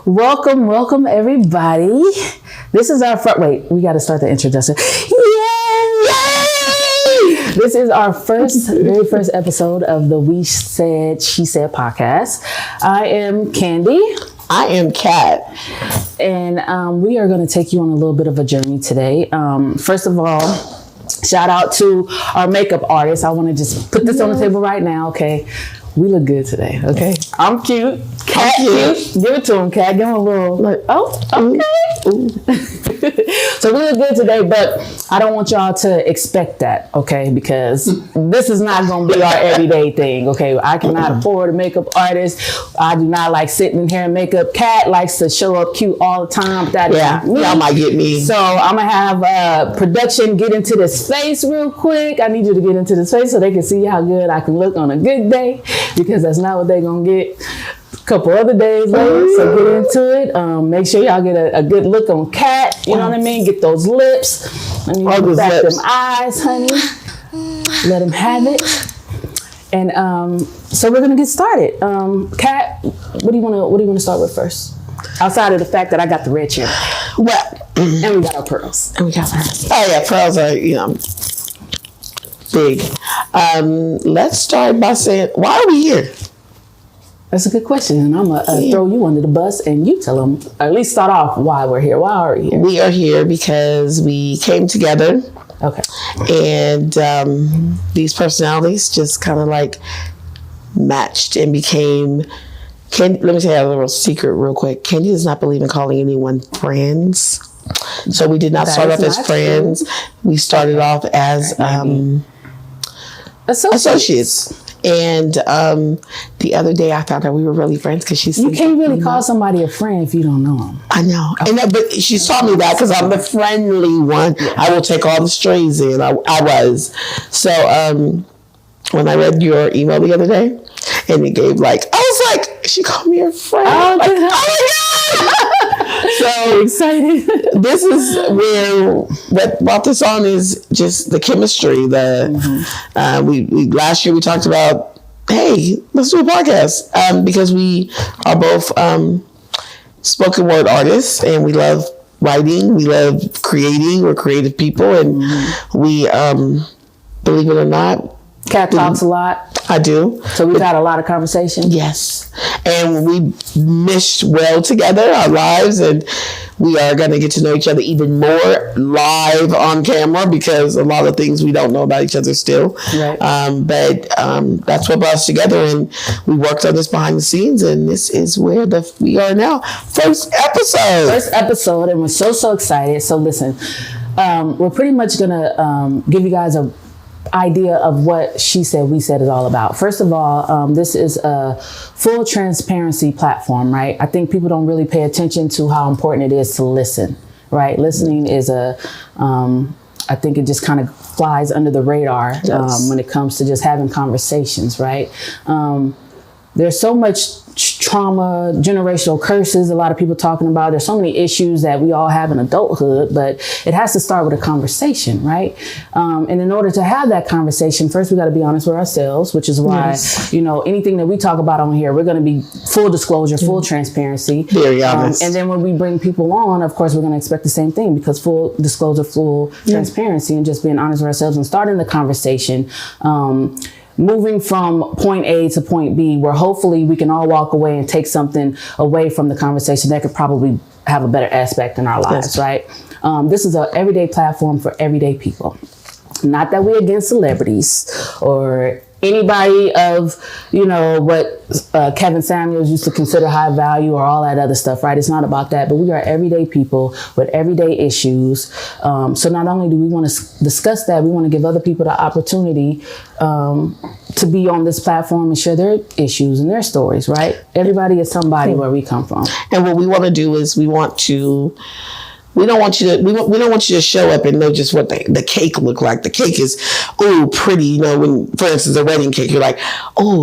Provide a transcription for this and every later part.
Welcome, everybody. This is our wait, we got to start the introduction. Yay! This is our very first episode of the We Said, She Said podcast. I am Candy. I am Kat. And we are going to take you on a little bit of a journey today. First of all, shout out to our makeup artist. I want to just put this on the table right now, okay? We look good today, okay? I'm cute. Kat cute. Give it to him, Kat. Give him a little, like, oh, okay. Ooh. So we look good today, but I don't want y'all to expect that, okay? Because this is not going to be our everyday thing, okay? I cannot afford a makeup artist. I do not like sitting in hair and makeup. Kat likes to show up cute all the time. Y'all might get me. So I'm going to have production get into this face real quick. I need you to get into this face so they can see how good I can look on a good day, because that's not what they're going to get a couple other days later. So get into it. Make sure y'all get a good look on Kat. You know what I mean? Get those lips. Let me look back them eyes, honey. Let them have it. And so we're gonna get started. Kat, what do you want to start with first? Outside of the fact that I got the red chair, Well, and we got our pearls. Oh yeah, pearls are big. Let's start by saying, why are we here? That's a good question, and I'm gonna throw you under the bus, and you tell them, or at least start off why we're here. Why are we here? We are here because we came together. Okay. And these personalities just kind of like matched and became. Let me tell you a little secret real quick. Candy does not believe in calling anyone friends, so we did not start off as friends. True. We started off as associates. And the other day I found out we were really friends because she's. You can't really call somebody a friend if you don't know them. I know, but she taught me that because I'm the friendly one. Yeah. I will take all the strays in. I was. So when I read your email the other day, and it gave I was like, she called me her friend. Oh my God! So excited. This is where what brought this on is just the chemistry. We last year we talked about, hey, let's do a podcast because we are both spoken word artists and we love writing, we love creating. We're creative people, and we believe it or not, Kat talks a lot. I do. So we've had a lot of conversation. Yes. And we meshed well together, our lives, and we are going to get to know each other even more live on camera because a lot of things we don't know about each other still. Right. But that's what brought us together, and we worked on this behind the scenes, and this is where we are now. First episode, and we're so excited. So listen, we're pretty much going to give you guys a idea of what She Said, We Said is all about. First of all, this is a full transparency platform, right? I think people don't really pay attention to how important it is to listen, right? Listening is I think it just kind of flies under the radar when it comes to just having conversations, right? There's so much trauma, generational curses, a lot of people talking about. There's so many issues that we all have in adulthood, but it has to start with a conversation, right? And in order to have that conversation, first we got to be honest with ourselves, which is why, anything that we talk about on here, we're going to be full disclosure, full transparency. Very honest. And then when we bring people on, of course, we're going to expect the same thing, because full disclosure, full transparency, and just being honest with ourselves and starting the conversation. Moving from point A to point B, where hopefully we can all walk away and take something away from the conversation that could probably have a better aspect in our lives, right? This is an everyday platform for everyday people. Not that we're against celebrities or anybody of, what Kevin Samuels used to consider high value or all that other stuff, right? It's not about that, but we are everyday people with everyday issues. So not only do we want to discuss that, we want to give other people the opportunity to be on this platform and share their issues and their stories, right? Everybody is somebody where we come from. And what we want to do is we don't want you to show up and know just what the cake look like. The cake is, pretty. When, for instance, a wedding cake, you're like,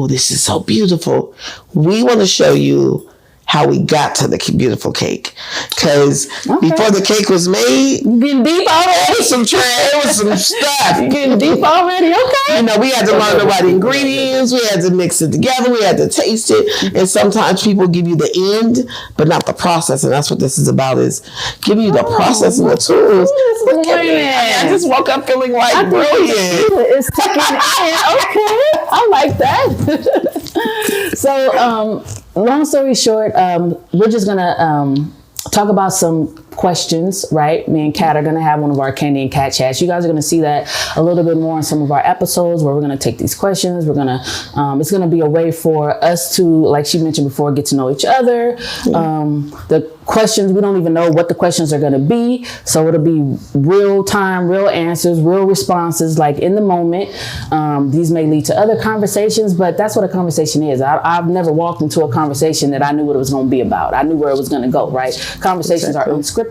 this is so beautiful. We want to show you how we got to the beautiful cake. Because before the cake was made, you getting deep already? It was some stuff. You getting deep already? Okay. You know, we had to learn the right ingredients. We had to mix it together. We had to taste it. And sometimes people give you the end, but not the process. And that's what this is about, is giving you the process and the tools. I just woke up feeling like brilliant. It's ticking in. Okay. I like that. So, long story short, we're just going to talk about some questions, right? Me and Kat are going to have one of our Candy and Kat chats. You guys are going to see that a little bit more in some of our episodes, where we're going to take these questions. We're going to, it's going to be a way for us to, like she mentioned before, get to know each other. The questions, we don't even know what the questions are going to be. So it'll be real time, real answers, real responses, like in the moment. These may lead to other conversations, but that's what a conversation is. I've never walked into a conversation that I knew what it was going to be about. I knew where it was going to go, right? Conversations are unscripted.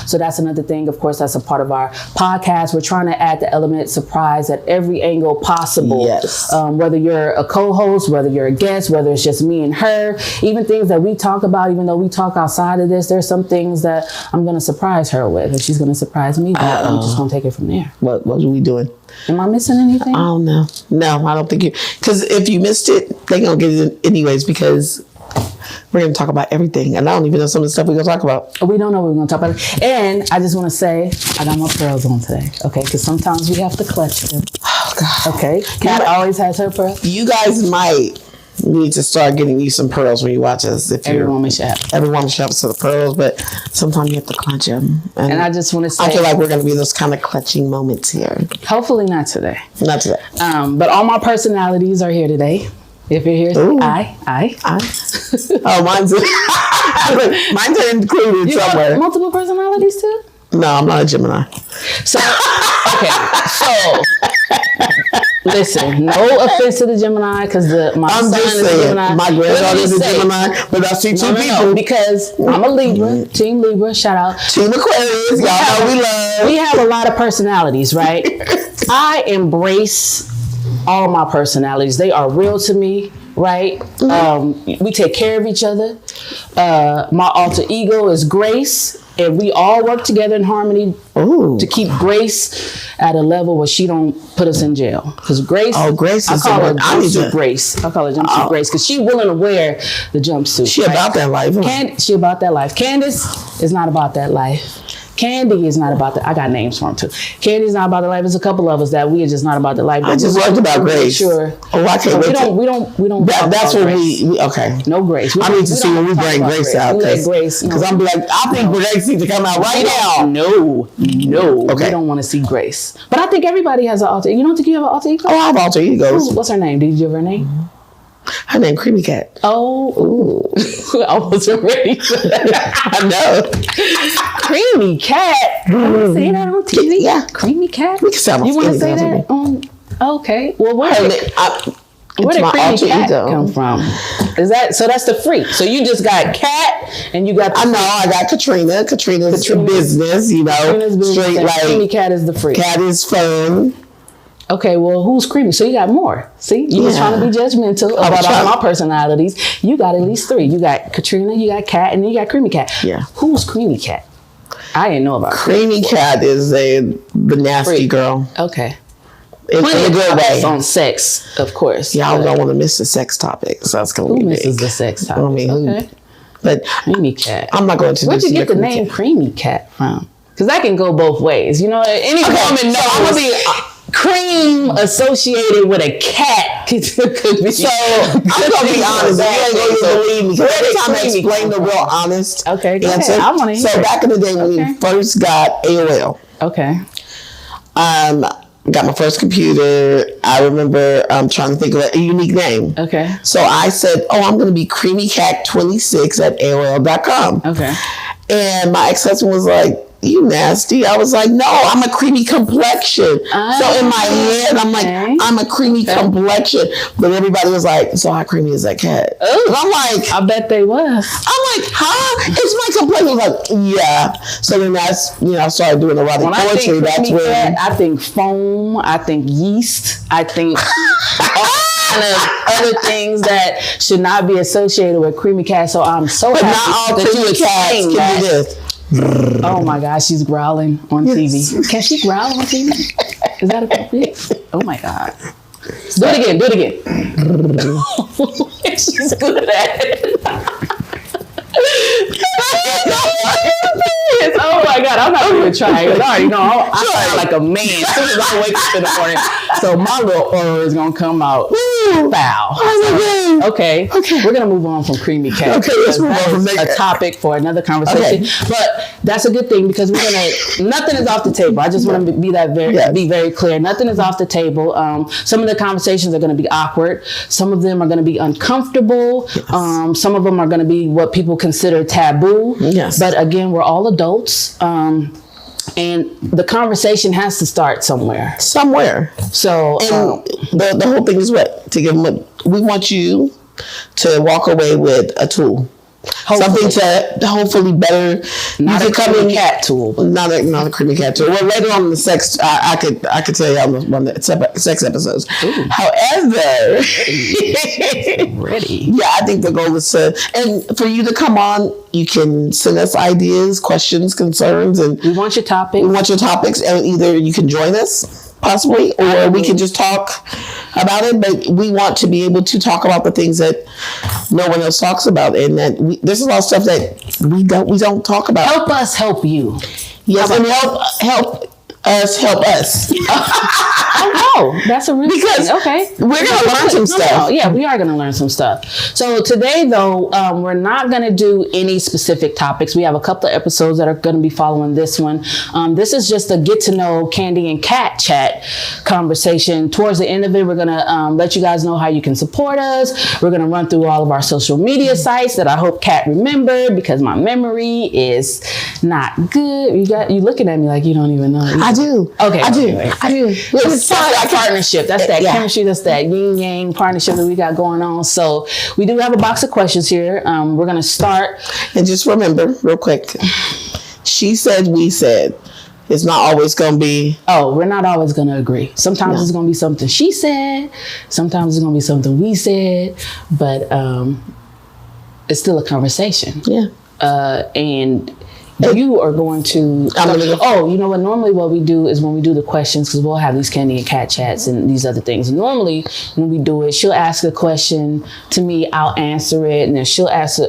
So that's another thing. Of course, that's a part of our podcast. We're trying to add the element surprise at every angle possible. Yes. Whether you're a co-host, whether you're a guest, whether it's just me and her, even things that we talk about, even though we talk outside of this, there's some things that I'm going to surprise her with, and she's going to surprise me. But I'm just going to take it from there. What are we doing? Am I missing anything? Oh, no. No, I don't think you. Because if you missed it, they're going to get it anyways, because we're going to talk about everything. And I don't even know some of the stuff we're going to talk about. We don't know what we're going to talk about. And I just want to say, I got my pearls on today. Okay? Because sometimes we have to clutch them. Oh, God. Okay? Kat always has her pearls. You guys might need to start getting you some pearls when you watch us. Every woman should have. Every woman should have a set of pearls, but sometimes you have to clutch them. And I just want to say, I feel like we're going to be those kind of clutching moments here. Hopefully not today. Not today. But all my personalities are here today. If you're here, I. Oh, mine's included You somewhere. got multiple personalities too? No, I'm not a Gemini. So, listen, no offense to the Gemini, because my I'm son just is saying, a Gemini. my granddaughter is a Gemini, but I see two people. No, because I'm a Libra, Team Libra, shout out. Team Aquarius, y'all know we love. We have a lot of personalities, right? I embrace all my personalities. They are real to me, right? We take care of each other. My alter ego is Grace, and we all work together in harmony to keep Grace at a level where she don't put us in jail. Because Grace, Grace I is call the her one. jumpsuit Grace. I call her jumpsuit Grace because she willing to wear the jumpsuit. She about that life. She about that life. Candace is not about that life. Candy is not about that. I got names for him too. Candy's not about the life. There's a couple of us that we are just not about the life. I just worked about Grace. Sure. Oh, I can't wait. We don't. That's what we okay. No Grace. I need to see when we bring Grace out. Because I'm like, I think Grace needs to come out right now. No. Okay. We don't want to see Grace. But I think everybody has an alter. You don't think you have an alter ego? Oh, I have alter egos. What's her name? Did you give her a name? Her name Creamy Cat. Oh, I wasn't ready for that. I know. Creamy Cat. Can we say that on TV? Yeah. Creamy Cat. We can say You want to say that? Okay. Well, where did Creamy Cat come from? Is that so? That's the freak. So you just got Cat, and you got. I know. I got Katrina. Katrina's business. You know, Katrina's straight like Creamy Cat is the freak. Cat is fun. Okay, well, who's creamy? So you got more. See, you was trying to be judgmental about all my personalities. You got at least 3. You got Katrina, you got Cat, and then you got Creamy Cat. Yeah. Who's Creamy Cat? I didn't know about Creamy Cat is the nasty freak. Girl. Okay. In a good way. On sex, of course. Y'all don't want to miss the sex topic, so that's going to be big. Who misses the sex topic? I mean, okay. But Creamy Cat. I'm not going to. Where'd you get the name Creamy Cat from? Because that can go both ways. You know, any woman knows. So I'm gonna be. Cream associated with a cat could be. So I'm gonna be honest. You ain't gonna believe me. Every time I explain the real honest answer. I want to hear. So back in the day when we first got AOL. Okay. Got my first computer. I remember trying to think of a unique name. Okay. So I said, I'm going to be CreamyCat26 at AOL.com. Okay. And my ex-husband was like, you nasty. I was like, no, I'm a creamy complexion. So in my head, I'm like, I'm a creamy complexion. But everybody was like, so how creamy is that cat? And I'm like, I bet they was. I'm like, huh? It's my complexion. I was like, yeah. So then that's, I started doing erotic poetry. That's when I think foam. I think yeast. I think kind of other things that should not be associated with creamy cat. So I'm so But happy not all that you creamy cats explained can that. do this. Oh my gosh, she's growling on TV. Can she growl on TV? Is that appropriate? Oh my God. Do it again. Do it again. She's good at it. Oh my God, I'm not even trying. I already know I sound like a man as soon as I wake up in the morning. So my little aura is gonna come out foul. Okay, we're gonna move on from creamy cat. Okay, let's move on from a topic for another conversation. Okay. But that's a good thing because we're gonna. Nothing is off the table. I just want to be very clear. Nothing is off the table. Some of the conversations are going to be awkward. Some of them are going to be uncomfortable. Yes. Some of them are going to be what people consider taboo. Yes. But again, we're all adults. And the conversation has to start somewhere. So the whole thing is what? To give them we want you to walk away with a tool. Hopefully. Something to hopefully better. Not a creamy cat tool. Not a creamy cat tool. Well, later on in the sex, I could tell you on one of the sex episodes. Ooh. However, ready. Yeah, I think the goal is and for you to come on, you can send us ideas, questions, concerns, and we want your topics. And either you can join us. Possibly, or we can just talk about it. But we want to be able to talk about the things that no one else talks about, and that there's a lot of stuff that we don't talk about. Help us help you. Yes, and help us. Oh, that's a really because okay. We're gonna learn some stuff. Yeah, we are gonna learn some stuff. So today, though, we're not gonna do any specific topics. We have a couple of episodes that are gonna be following this one. This is just a get to know Candy and Cat chat conversation. Towards the end of it, we're gonna let you guys know how you can support us. We're gonna run through all of our social media sites that I hope Cat remembered because my memory is not good. You looking at me like you don't even know. I do. Okay. I do. It's that partnership. That's that chemistry. That's that yin yang partnership that we got going on. So we do have a box of questions here. We're gonna start. And just remember, real quick, she said, we said. It's not always gonna be. Oh, we're not always gonna agree. Sometimes it's gonna be something she said. Sometimes it's gonna be something we said. But it's still a conversation. Yeah. And you are going to. You know what? Normally, what we do is when we do the questions, because we'll have these Candy and Cat chats and these other things. Normally, when we do it, she'll ask a question to me, I'll answer it, and then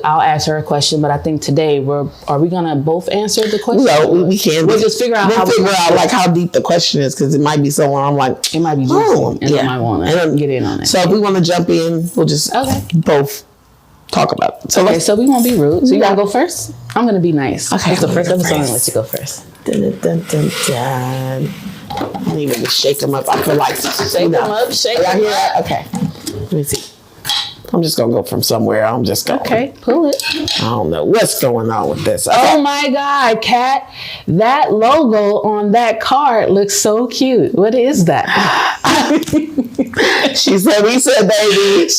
I'll ask her a question. But I think today, are we gonna both answer the question? No, we can. We'll just figure out how deep the question is, because it might be someone I'm like, it might be juicy, and I might want to get in on it. So if we want to jump in, we'll just both talk about it. So we won't be rude. So you gotta go first? I'm gonna be nice. Okay. It's the first episode. I'm gonna let you go first. Dun, dun, dun, dun. I need to shake them up. I feel like shake them up. Shake them up. Okay. Let me see. I'm just gonna go from somewhere. I'm just going. Okay, pull it. I don't know what's going on with this. Okay. Oh my God, Kat, that logo on that card looks so cute. What is that? She said, we said, baby.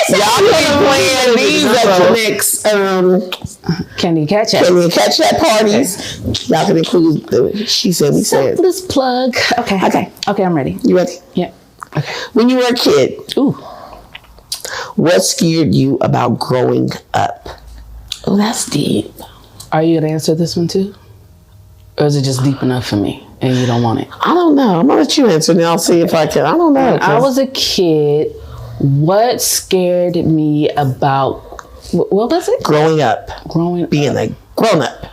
Y'all keep playing these at the next Candy and Cat chat. Candy and Cat chat parties. Okay. Y'all can include she said, we said. Let's plug. Okay, I'm ready. You ready? Yeah. Okay. When you were a kid, what scared you about growing up? Oh, that's deep. Are you gonna answer this one too? Or is it just deep enough for me and you don't want it? I don't know. I'm gonna let you answer and I'll see if I can. I don't know. When I was a kid, what scared me about, what was it? Being a grown up.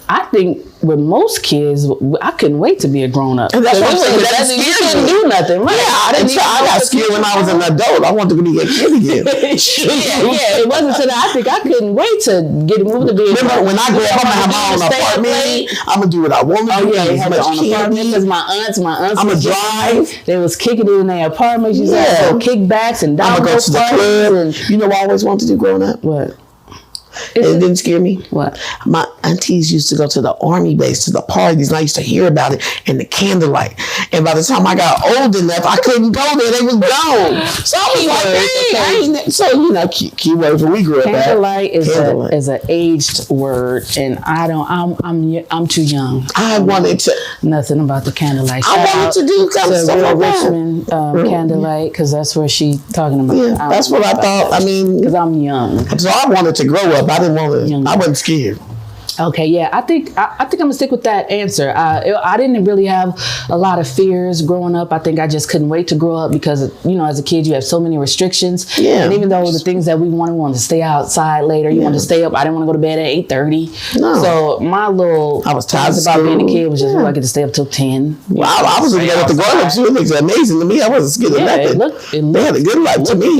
I think with most kids, I couldn't wait to be a grown up. And that's what I'm saying. You couldn't do nothing, right? Yeah, I got scared when I was an adult. I wanted to be a kid again. yeah. It wasn't until I think I couldn't wait to get moved to be. Remember when I grow up, I'm gonna have my own apartment. I'm gonna do what I want to do. Oh yeah, they had their own apartment because my aunts. I'm gonna drive. They was kicking it in their apartments. You said kickbacks and I'm gonna go to the club. You know what I always wanted to do growing up? What? It didn't scare me. What? aunties used to go to the army base, to the parties, and I used to hear about it in the candlelight. And by the time I got old enough, I couldn't go there. They was gone. So I was like, dang, so, you know, keywords when we grew up at. Candlelight is an aged word, and I'm too young. I wanted to. Nothing about the candlelight. I wanted to do kind of stuff like Richmond candlelight, because that's where she talking about. Yeah, that's what I thought. That. I mean, because I'm young. So I wanted to grow up. I didn't want to. I wasn't scared. Okay, yeah, I think I'm gonna stick with that answer. I didn't really have a lot of fears growing up. I think I just couldn't wait to grow up because, you know, as a kid you have so many restrictions. Yeah. And even though the things that we wanted to stay outside later, you wanted to stay up. I didn't want to go to bed at 8:30. No. So my little I was tired about being a kid was just I get to stay up till 10. Wow, I was scared at the grown ups. It looks amazing to me. I wasn't scared of nothing. They had a good life to me.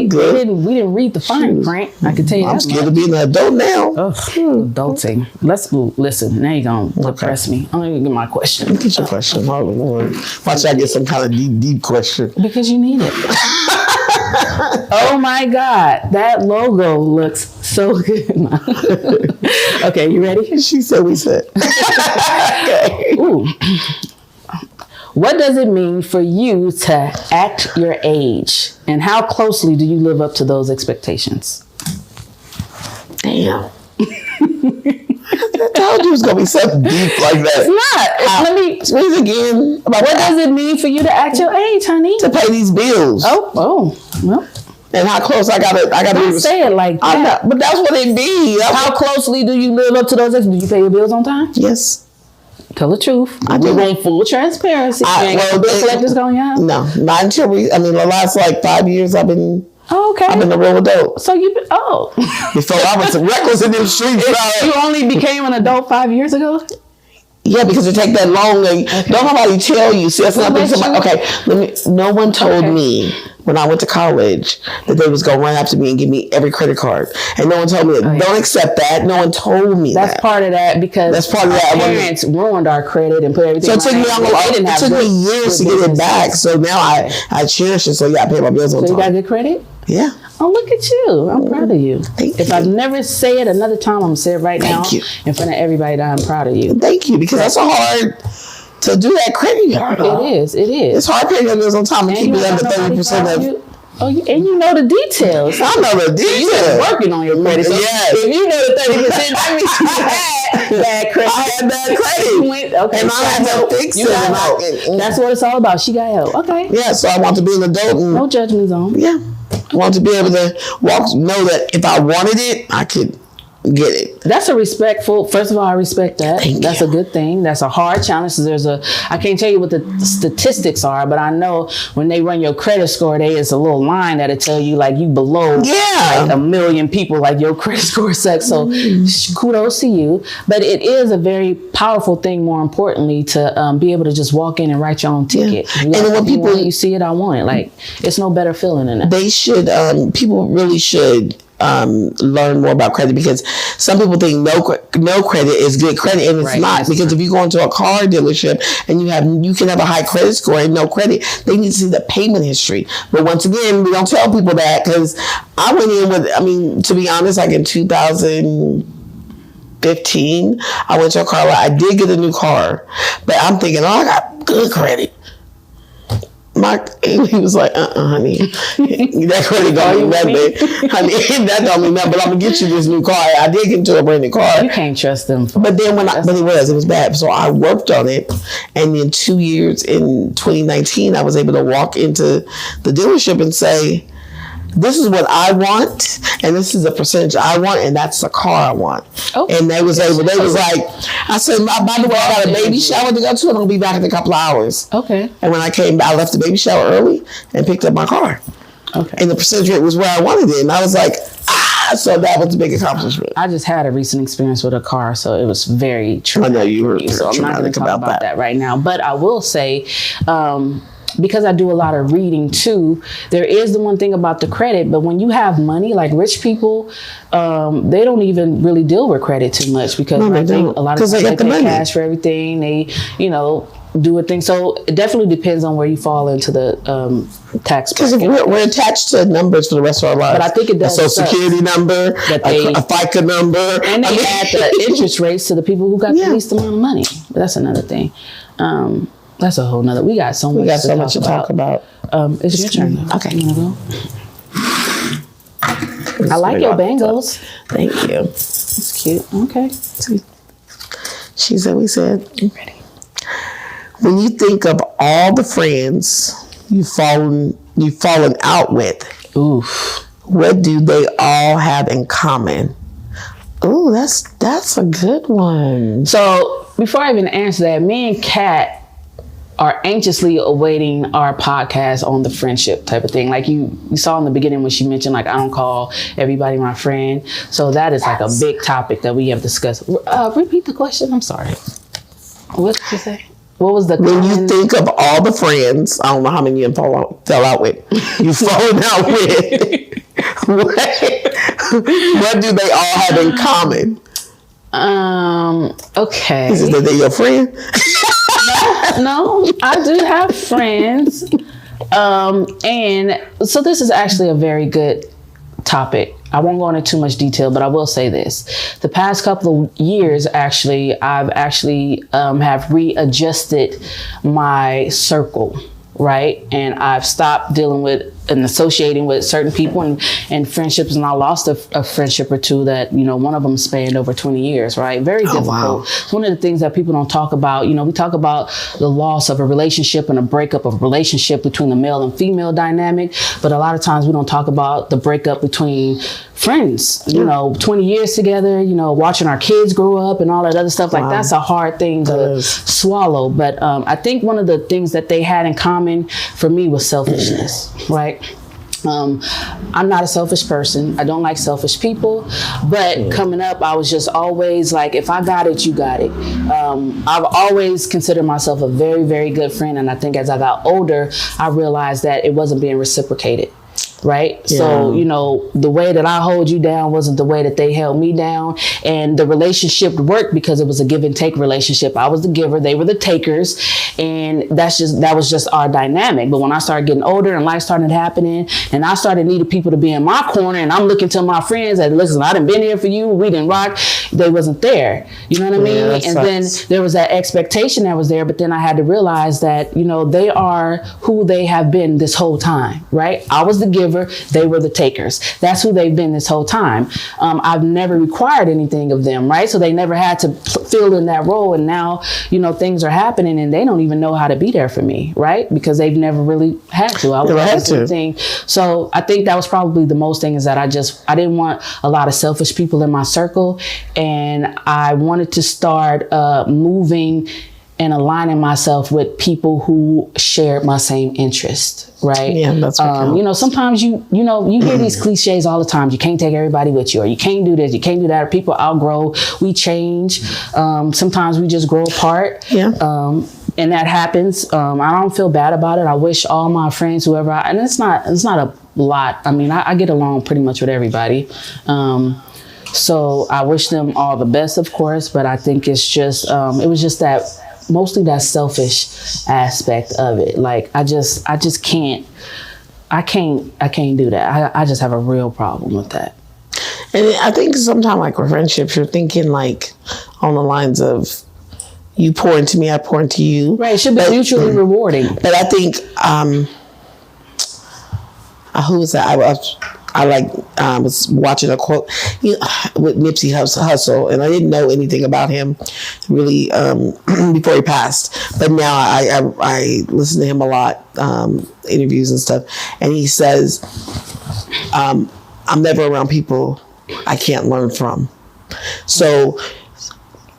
Good. We didn't read the fine print. I can tell you. I'm scared of being an adult now. Adulting. Let's listen. Now you're gonna depress me. I'm gonna get my question. Get your question. Oh Lord. Watch I get some kind of deep question. Because you need it. Oh my God. That logo looks so good. Okay, you ready? She said we said. Okay. Ooh. What does it mean for you to act your age? And how closely do you live up to those expectations? Damn. I told you it was gonna be something deep like that. It's not. Let me speak again. What does it mean for you to act your age, honey? To pay these bills. Oh, well. And how close I gotta don't say it like that. But that's what it be. How closely do you live up to those expectations? Do you pay your bills on time? Yes. Tell the truth. I do. We want full transparency. Collectors going out? No, not until the last like 5 years I've been. Oh, okay. I've been a real adult. So you've been, Before I was reckless in the streets. You only became an adult 5 years ago? Yeah, because it take that long. Don't nobody tell you. See, that's nothing. No one told me when I went to college that they was going to run after me and give me every credit card. And no one told me that. Don't accept that. No one told me that. That's part of that because our parents ruined our credit and put everything. So it took me years to get it back. So now I cherish it. So I pay my bills on time. So you got good credit? Yeah. Oh, look at you. I'm proud of you. Thank if you. I never say it another time, I'm going to say it right now in front of everybody that I'm proud of you. Thank you, because that's so hard to do that credit. It is. It's hard paying your bills on time and keep it under 30% of... Oh, and you know the details. I know the details. You just working on your credit. So if you know the 30%, that means you had bad credit. I had bad credit. Okay, and I had to fix it. That's what it's all about. She got help. Okay. Yeah, so I want to be an adult. No judgment zone. Yeah. I want to be able to know that if I wanted it, I could get it. That's a respectful. First of all, I respect that. That's a good thing. That's a hard challenge. So I can't tell you what the statistics are, but I know when they run your credit score, there's a little line that'll tell you like you below like 1 million people, like your credit score sucks. So kudos to you. But it is a very powerful thing. More importantly, to be able to just walk in and write your own ticket. And when people you see it, I want it. Like it's no better feeling than that. They should. People really should. Learn more about credit, because some people think no credit is good credit, and it's not. Because if you go into a car dealership and you can have a high credit score and no credit, they need to see the payment history. But once again, we don't tell people that, because I went in with, to be honest, like in 2015, I went to a car lot. I did get a new car, but I'm thinking, I got good credit. He was like, honey, that credit don't mean nothing. Honey, that don't mean nothing, but I'm going to get you this new car. I did get into a brand new car. You can't trust them. But then it was bad. So I worked on it. And in 2 years, in 2019, I was able to walk into the dealership and say, this is what I want, and this is the percentage I want, and that's the car I want. Okay. And they was like, I said, by the way, I got a baby shower to go to, and I'll be back in a couple of hours. Okay. And when I came, I left the baby shower early and picked up my car. Okay. And the percentage rate was where I wanted it, and I was like, so that was a big accomplishment. I just had a recent experience with a car, so it was very traumatic. I know you were so I'm not going to talk about that right now, but I will say, because I do a lot of reading too, there is the one thing about the credit, but when you have money, like rich people, they don't even really deal with credit too much, because I think a lot of times they pay cash for everything. They, do a thing. So it definitely depends on where you fall into the tax Because bracket. we're attached to numbers for the rest of our lives. But I think it does a social security number, a FICA number. And they add the interest rates to the people who got the least amount of money. But that's another thing. That's a whole nother. We got so much to talk about. It's your turn. Okay. You wanna go? I like your bangles. Thank you. It's cute. Okay. She said, we said, ready. When you think of all the friends you've fallen out with, oof, what do they all have in common? Ooh, that's a good one. So before I even answer that, me and Kat are anxiously awaiting our podcast on the friendship type of thing. Like you saw in the beginning when she mentioned, like, I don't call everybody my friend. So that is like a big topic that we have discussed. Repeat the question. I'm sorry. What did you say? What was the when you think of all the friends, I don't know how many you fell out with. You've fallen out with. What do they all have in common? Okay. Is it that they're your friend? No, I do have friends. And so this is actually a very good topic. I won't go into too much detail, but I will say this. The past couple of years, actually, I've actually have readjusted my circle, right? And I've stopped dealing with and associating with certain people and friendships, and I lost a friendship or two that, you know, one of them spanned over 20 years, right? Very difficult. Wow. It's one of the things that people don't talk about. You know, we talk about the loss of a relationship and a breakup of a relationship between the male and female dynamic, but a lot of times we don't talk about the breakup between friends, you know, 20 years together, you know, watching our kids grow up and all that other stuff. Like, that's a hard thing to swallow. But I think one of the things that they had in common for me was selfishness, right? I'm not a selfish person. I don't like selfish people, but coming up, I was just always like, if I got it, you got it. I've always considered myself a very, very good friend. And I think as I got older, I realized that it wasn't being reciprocated. Right. Yeah. So, you know, the way that I hold you down wasn't the way that they held me down. And the relationship worked because it was a give and take relationship. I was the giver, they were the takers. And that was just our dynamic. But when I started getting older and life started happening and I started needing people to be in my corner, and I'm looking to my friends that, listen, I done been here for you, we didn't rock, they wasn't there. You know what I mean? And sucks. Then there was that expectation that was there. But then I had to realize that, you know, they are who they have been this whole time. Right. I was the giver. They were the takers. That's who they've been this whole time. I've never required anything of them, right? So they never had to fill in that role. And now, you know, things are happening and they don't even know how to be there for me, right? Because they've never really had to. I was the thing. So I think that was probably the most thing, is that I didn't want a lot of selfish people in my circle. And I wanted to start moving and aligning myself with people who shared my same interest, right? Yeah, that's what counts. You know, sometimes you hear these cliches all the time. You can't take everybody with you, or you can't do this, you can't do that. Or people outgrow, we change. Sometimes we just grow apart. Yeah. And that happens. I don't feel bad about it. I wish all my friends, whoever, and it's not a lot. I mean, I get along pretty much with everybody. So I wish them all the best, of course. But I think it's just, it was just that. Mostly that selfish aspect of it. Like, I can't do that. I just have a real problem with that. And I think sometimes, like, with friendships, you're thinking like on the lines of, you pour into me, I pour into you. Right. It should be mutually rewarding. But I think, who was that? I was watching a quote with Nipsey Hussle, and I didn't know anything about him really before he passed. But now I listen to him a lot, interviews and stuff, and he says, "I'm never around people I can't learn from." So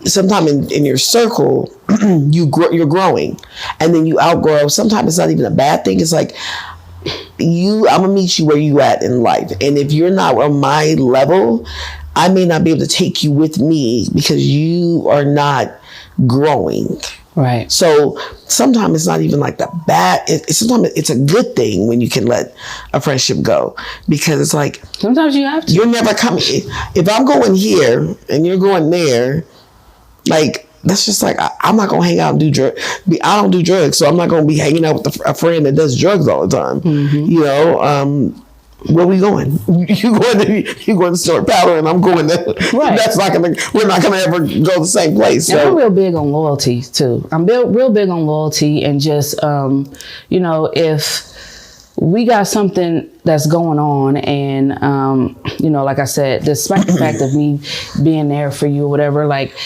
sometimes in your circle, you're growing, and then you outgrow. Sometimes it's not even a bad thing. It's like, I'm gonna meet you where you at in life, and if you're not on my level, I may not be able to take you with me because you are not growing. Right. So sometimes it's not even like the bad. Sometimes it's a good thing when you can let a friendship go, because it's like, sometimes you have to. You're never coming. If I'm going here and you're going there, like, that's just like, I'm not going to hang out and do drugs. I don't do drugs, so I'm not going to be hanging out with a friend that does drugs all the time. You know, where we going? You going to snort powder, and I'm going to. Right. That's not gonna. We're not gonna ever go the same place. So. And I'm real big on loyalty too. I'm real big on loyalty, and just you know, if we got something that's going on, and you know, like I said, despite the fact of me being there for you or whatever, like,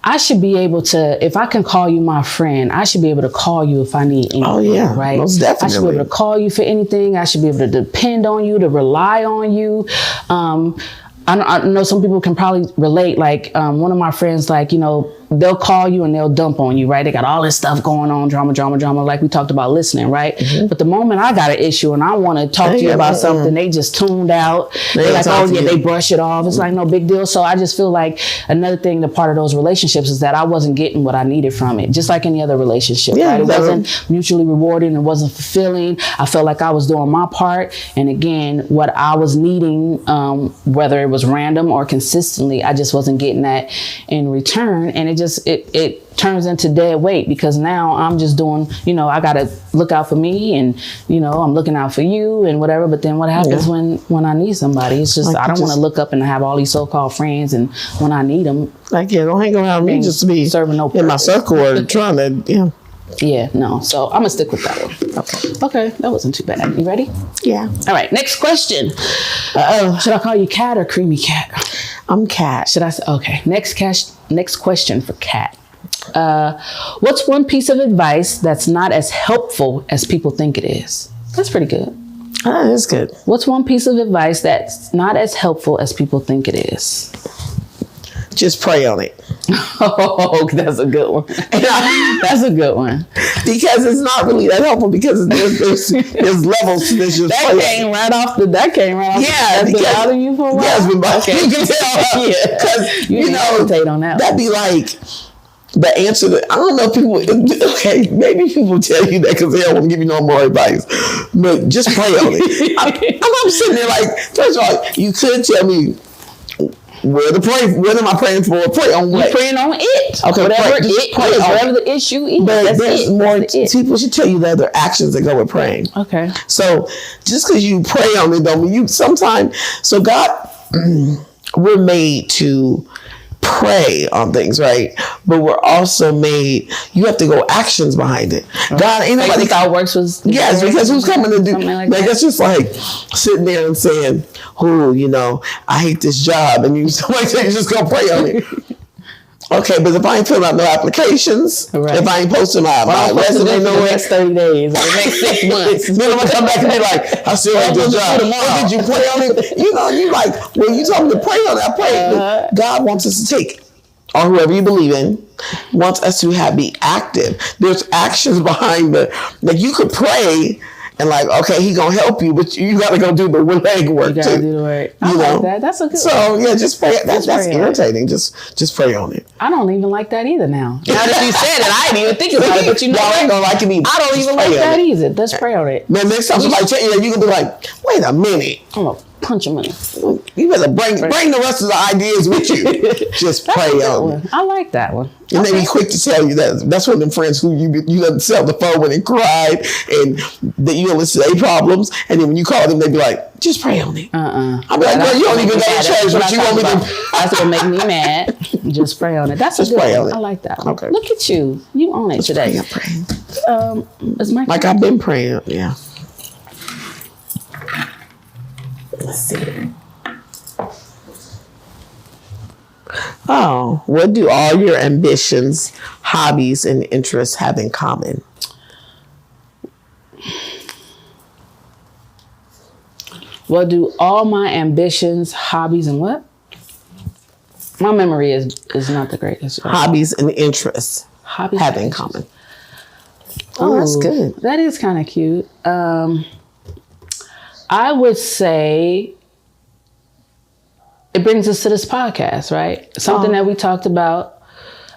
I should be able to, if I can call you my friend, I should be able to call you if I need anything. Oh yeah, right? Most definitely. I should be able to call you for anything. I should be able to depend on you, to rely on you. I know some people can probably relate. Like one of my friends, like, you know, they'll call you and they'll dump on you, right? They got all this stuff going on, drama, like we talked about listening, right? But the moment I got an issue and I want to talk to you about something, they just tuned out. They're like, oh yeah, they brush it off. It's like no big deal. So I just feel like another thing, the part of those relationships is that I wasn't getting what I needed from it, just like any other relationship, right? It wasn't mutually rewarding. It wasn't fulfilling. I felt like I was doing my part. And again, what I was needing, whether it was random or consistently, I just wasn't getting that in return. And it turns into dead weight, because now I'm just doing, you know, I got to look out for me, and, you know, I'm looking out for you and whatever. But then what happens when I need somebody? It's just, like, I don't want to look up and have all these so-called friends, and when I need them, like, yeah, don't hang around me just to be serving no in my circle or trying to, Yeah, no. So I'm gonna stick with that one. Okay, that wasn't too bad. You ready? Yeah. All right, next question. Should I call you Cat or Creamy Cat? I'm Cat. Should I say, okay, next question for Cat. What's one piece of advice that's not as helpful as people think it is? That's pretty good. That's good. What's one piece of advice that's not as helpful as people think it is? Just pray on it. Oh, that's a good one. That's a good one. Because it's not really that helpful, because there's levels to this. That came right off. Yeah, that's been bothering you for a while. Yeah, it's been bothering you. You can tell. Yeah, because you know, meditate on that. That'd be like the answer that, I don't know, people, okay, maybe people tell you that because they don't want to give you no more advice, but just pray on it. I'm sitting there like, first of all, you could tell me, what am I praying for? Pray on what? You're praying on it. Okay, whatever the issue is. But there's more. People should tell you the other actions that go with praying. Okay. So just because you pray on it don't mean you sometimes. So God, we're made to pray on things, right? But we're also made, you have to go actions behind it. God, ain't nobody. How it works was. Yes, because who's coming to do? Like it's just like sitting there and saying, "Oh, you know, I hate this job," and somebody say you just gonna pray on it. Okay, but if I ain't filling out no applications, if I ain't posting my resume nowhere, next 30 days, or the next 6 months, then I'm gonna come back and be like, I still hate this job. Well, did you pray on it? You know, you like, when you told me to pray on it, I prayed. God wants us to take, or whoever you believe in, wants us to be active. There's actions behind like you could pray and like, okay, he gonna help you, but you gotta go do the leg work too. You gotta do the work. I like that. That's a good one. So yeah, just pray. That's irritating. Just pray on it. I don't even like that either now. Now that you said it, I didn't even think about it, but you know I don't like it either. I don't even like that either. Let's pray on it. Man, next time somebody tell you that, you can be like, wait a minute. I'm gonna punch him in it. You better bring the rest of the ideas with you. Just pray on it. I like that one. And they be quick to tell you that. That's one of them friends who you let sell the phone when they cried and that you don't listen to their problems. And then when you call them, they be like, just pray on it. I'll be like, well, you don't even go to church, but you want me to. That's gonna make me mad. Just pray on it. That's a good one. I like that one. Okay. Look at you. You own it today. I'm praying. It's my like I've been praying. Yeah. Let's see. Oh, what do all your ambitions, hobbies, and interests have in common? What do all my ambitions, hobbies, and what? My memory is not the greatest. Hobbies and interests have in common. Oh, that's good. That is kind of cute. I would say it brings us to this podcast, right? Something that we talked about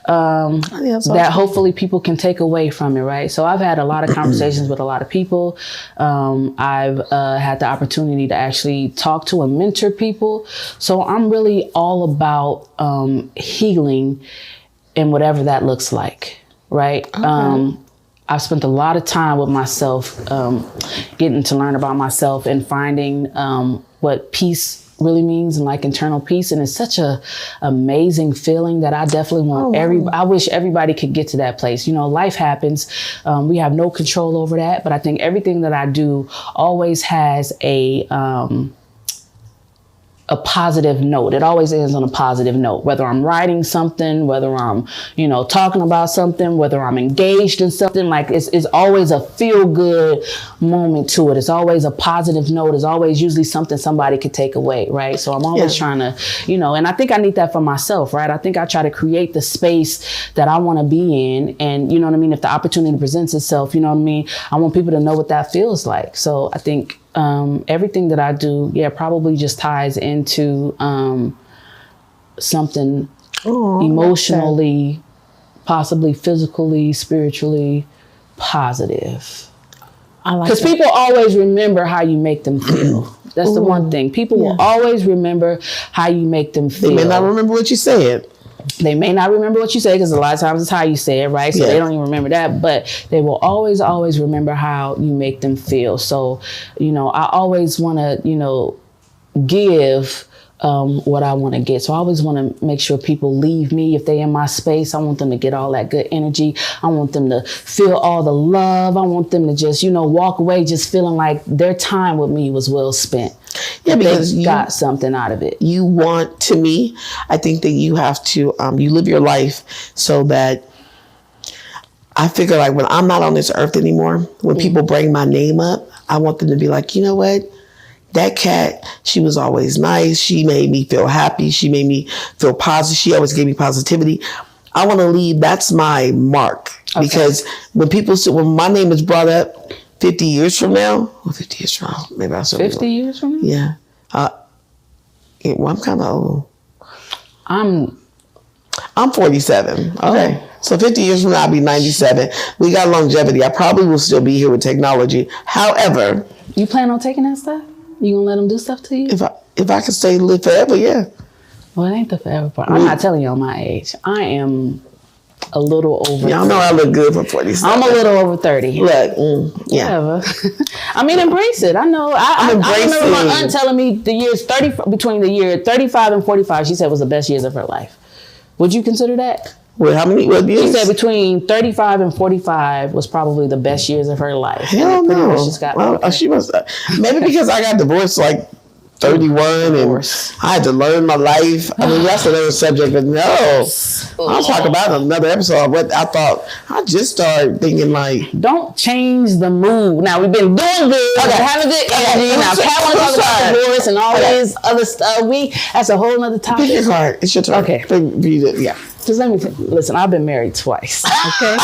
that hopefully people can take away from it, right? So I've had a lot of conversations with a lot of people. I've had the opportunity to actually talk to and mentor people. So I'm really all about healing and whatever that looks like, right? Okay. I've spent a lot of time with myself, getting to learn about myself and finding what peace really means and like internal peace. And it's such a amazing feeling that I definitely want I wish everybody could get to that place. You know, life happens. We have no control over that. But I think everything that I do always has a positive note. It always ends on a positive note, whether I'm writing something, whether I'm, you know, talking about something, whether I'm engaged in something. Like it's always a feel good moment to it. It's always a positive note. It's always usually something somebody could take away. Right. So I'm always trying to, you know, and I think I need that for myself. Right. I think I try to create the space that I want to be in. And you know what I mean? If the opportunity presents itself, you know what I mean? I want people to know what that feels like. So I think everything that I do, probably just ties into something emotionally, possibly physically, spiritually positive. Because people always remember how you make them feel. That's the one thing. People will always remember how you make them feel. They may not remember what you said. They may not remember what you say because a lot of times it's how you say it, right? So they don't even remember that, but they will always, always remember how you make them feel. So, you know, I always want to, you know, give what I want to get. So I always want to make sure people leave me. If they in my space, I want them to get all that good energy. I want them to feel all the love. I want them to just, you know, walk away just feeling like their time with me was well spent. Yeah, because you got something out of it. You want, to me, I think that you have to, you live your life so that I figure like when I'm not on this earth anymore, when people bring my name up, I want them to be like, you know what? That cat, she was always nice. She made me feel happy. She made me feel positive. She always gave me positivity. I want to leave. That's my mark. Okay. Because when my name is brought up 50 years from now, well, 50 years from now, maybe I'll say 50 years from now? Yeah. Well, I'm kind of old. I'm 47. Okay. So 50 years from now, I'll be 97. We got longevity. I probably will still be here with technology. However, you plan on taking that stuff? You gonna let them do stuff to you? If I could stay live forever, yeah. Well, it ain't the forever part. I'm not telling you on my age. I am a little over. Y'all know I look good for 47. I'm a little over 30. Look, yeah. Whatever. I mean, embrace it. I know. I remember my aunt telling me the years between the year 35 and 45, she said was the best years of her life. Would you consider that? Well, how many? What years? She said between 35 and 45 was probably the best years of her life. Hell no. She must. Maybe because I got divorced like 31 and I had to learn my life. I mean, that's another subject, but no. I'll talk about another episode. But I thought I just started thinking like, don't change the mood. Now we've been doing good, having good energy. Now Pat want to talk about divorce and all this other stuff. That's a whole other topic. Pick your card. It's your turn. Okay. Yeah. Just let me listen. I've been married twice. Okay.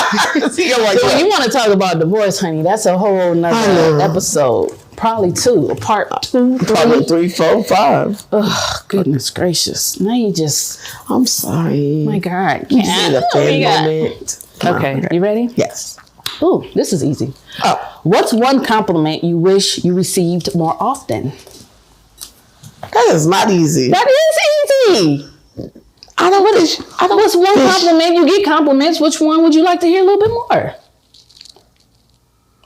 So when you want to talk about divorce, honey, that's a whole nother episode. Probably two, part 2, 3. Probably 3, 4, 5. Oh, goodness gracious. Now you just... I'm sorry. My God. You just need a fan moment. Okay. You ready? Yes. Ooh, this is easy. Oh. What's one compliment you wish you received more often? That is not easy. That is easy. What's one compliment? You get compliments. Which one would you like to hear a little bit more?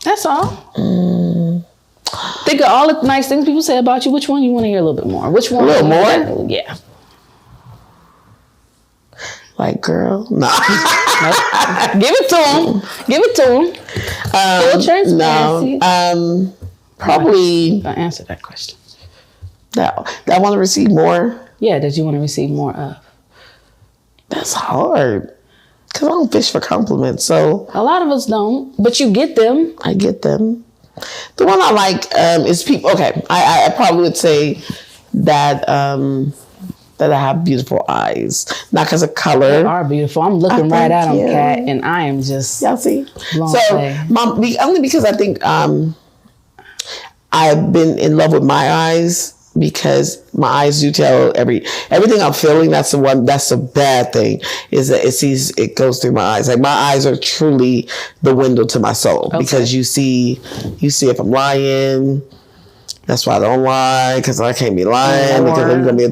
That's all. Think of all the nice things people say about you. Which one you want to hear a little bit more? Which one? A little more? Yeah. Like, girl? No. Nope. Give it to him. Full transparency. No. Probably. I answer that question. That I want to receive more. Yeah, that you want to receive more of. That's hard. Because I don't fish for compliments. So a lot of us don't, but you get them. I get them. The one I like is people. Okay, I probably would say that that I have beautiful eyes, not because of color. They are beautiful. I'm looking right at them, Kat, and I am just. Y'all see? So, only because I think I've been in love with my eyes. Because my eyes do tell everything I'm feeling. That's the bad thing is that it goes through my eyes. Like my eyes are truly the window to my soul because you see if I'm lying, That's why I don't lie, because I can't be lying, because I'm going to be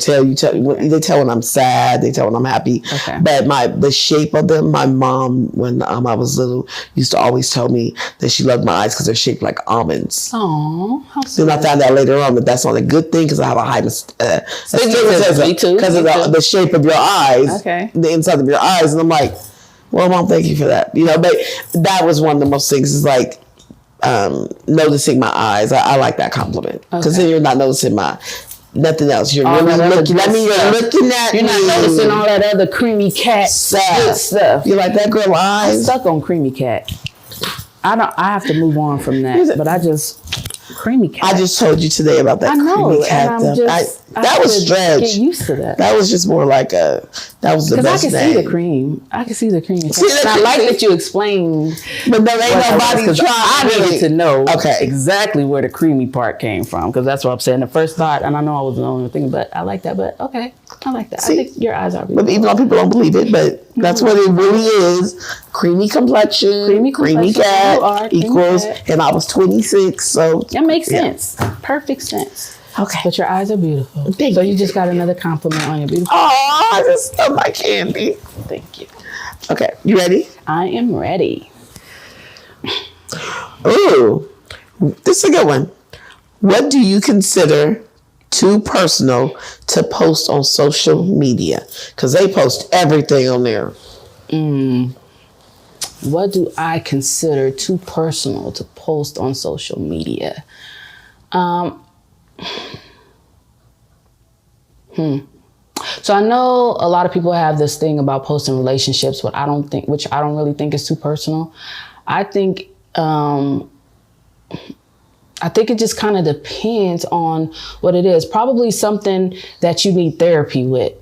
they tell when I'm sad, they tell when I'm happy. Okay. But the shape of them, my mom, when I was little, used to always tell me that she loved my eyes because they're shaped like almonds. Oh, how sweet. Then I found out later on that that's not a good thing, because I have a high astigmatism Me too. because of the shape of your eyes, Okay. the inside of your eyes. And I'm like, well, Mom, thank you for that. You know, but that was one of the most things, is like, noticing my eyes. I like that compliment, because then you're not noticing nothing else. You're really looking at me. You're looking at me. You're not noticing all that other creamy cat stuff. You like that girl eyes? I'm stuck on creamy cat. I have to move on from that. But creamy cat. I just told you today about that creamy cat stuff. That was stretch. Get used to that. That was just more like that was the best Because I can see the cream. I can see the creamy cat. And I like that you explained. But there ain't nobody trying. I needed to know exactly where the creamy part came from, because that's what I'm saying. The first thought, and I know I was the only thing, but I like that. But okay, I like that. See, I think your eyes are beautiful. But even though people don't believe it, but that's what it really is. Creamy complexion, creamy cat equals, and I was 26, so that makes sense. Perfect sense. Okay. But your eyes are beautiful. Thank you. You just got another compliment on your beautiful. Oh, I just love my candy. Thank you. Okay, you ready? I am ready. Ooh, this is a good one. What do you consider too personal to post on social media? Because they post everything on there. What do I consider too personal to post on social media? So I know a lot of people have this thing about posting relationships, which I don't really think is too personal. I think it just kind of depends on what it is. Probably something that you need therapy with,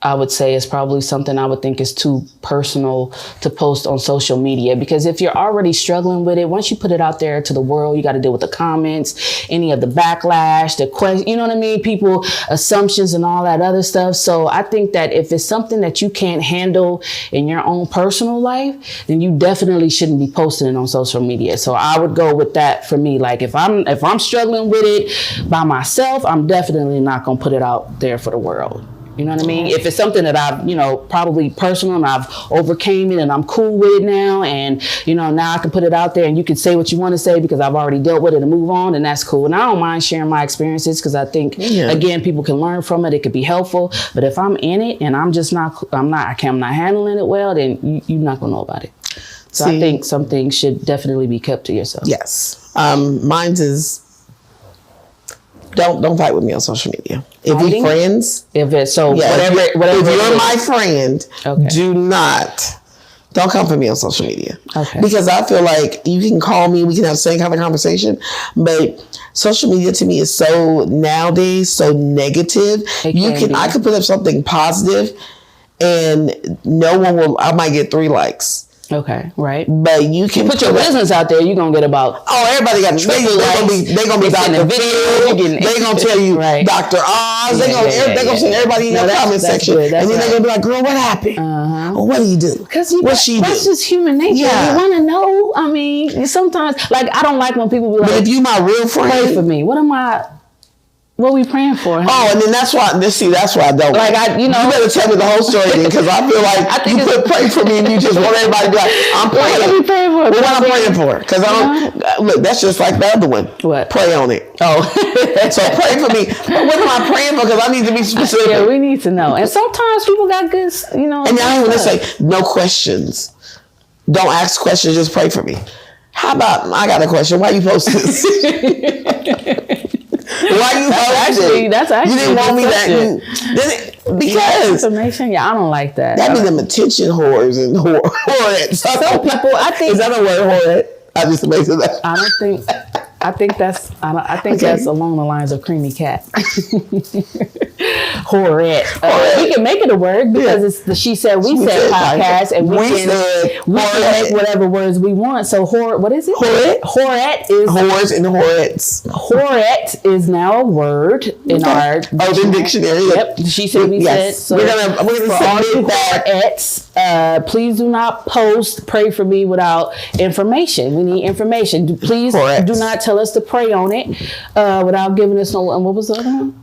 I would say, is probably something I would think is too personal to post on social media. Because if you're already struggling with it, once you put it out there to the world, you got to deal with the comments, any of the backlash, the question, you know what I mean? People, assumptions and all that other stuff. So I think that if it's something that you can't handle in your own personal life, then you definitely shouldn't be posting it on social media. So I would go with that for me. Like if I'm struggling with it by myself, I'm definitely not going to put it out there for the world. You know what I mean? If it's something that I've, probably personal and I've overcame it and I'm cool with it now, and, now I can put it out there and you can say what you want to say because I've already dealt with it and move on, and that's cool. And I don't mind sharing my experiences because I think, again, people can learn from it. It could be helpful. But if I'm in it and I'm not handling it well, then you're not going to know about it. So I think some things should definitely be kept to yourself. Yes. Mine's is, don't fight with me on social media. If we friends, whatever. If you're my friend, don't come for me on social media. Okay. Because I feel like you can call me, we can have the same kind of conversation, but social media to me is so nowadays so negative. I could put up something positive and I might get 3 likes. Okay, right. But you can put your business out there, you're gonna get about everybody got they're gonna be Dr. Video, they're gonna tell you Dr. Oz, they're gonna send everybody in your comment section. And then they're gonna be like, girl, what happened? Well, what do you do? Because that's just human nature. Yeah. You wanna know. I mean, sometimes I don't like when people be like, but if you my real friend, pray for me. What are we praying for? Huh? Oh, and then that's why I don't. You better tell me the whole story then, because I feel like you pray for me and you just want everybody to be like, I'm praying. What are we praying for? What am I praying for? Because I don't, look, that's just like the other one. What? Pray on it. Oh. So pray for me. But what am I praying for? Because I need to be specific. Yeah, we need to know. And sometimes people got good, And I want to say, no questions. Don't ask questions, just pray for me. How about, I got a question. Why you post this? Why you that's actually you didn't want me that because information. Yeah, I don't like that. That be them attention whores and whorettes. Some people, I think, is that a word, whorette? I just made that. I don't think. I think that's. I think that's along the lines of creamy cat. Horette. We can make it a word because it's the She Said We Said podcast, and we can make whatever words we want. So what is it? Horette is whores and horettes. Horette is now a word in our dictionary. Yep. She Said We Said. So we're gonna for all you horettes, please do not pray for me without information. We need information. Please do not tell us to pray on it without giving us no. And what was the other one?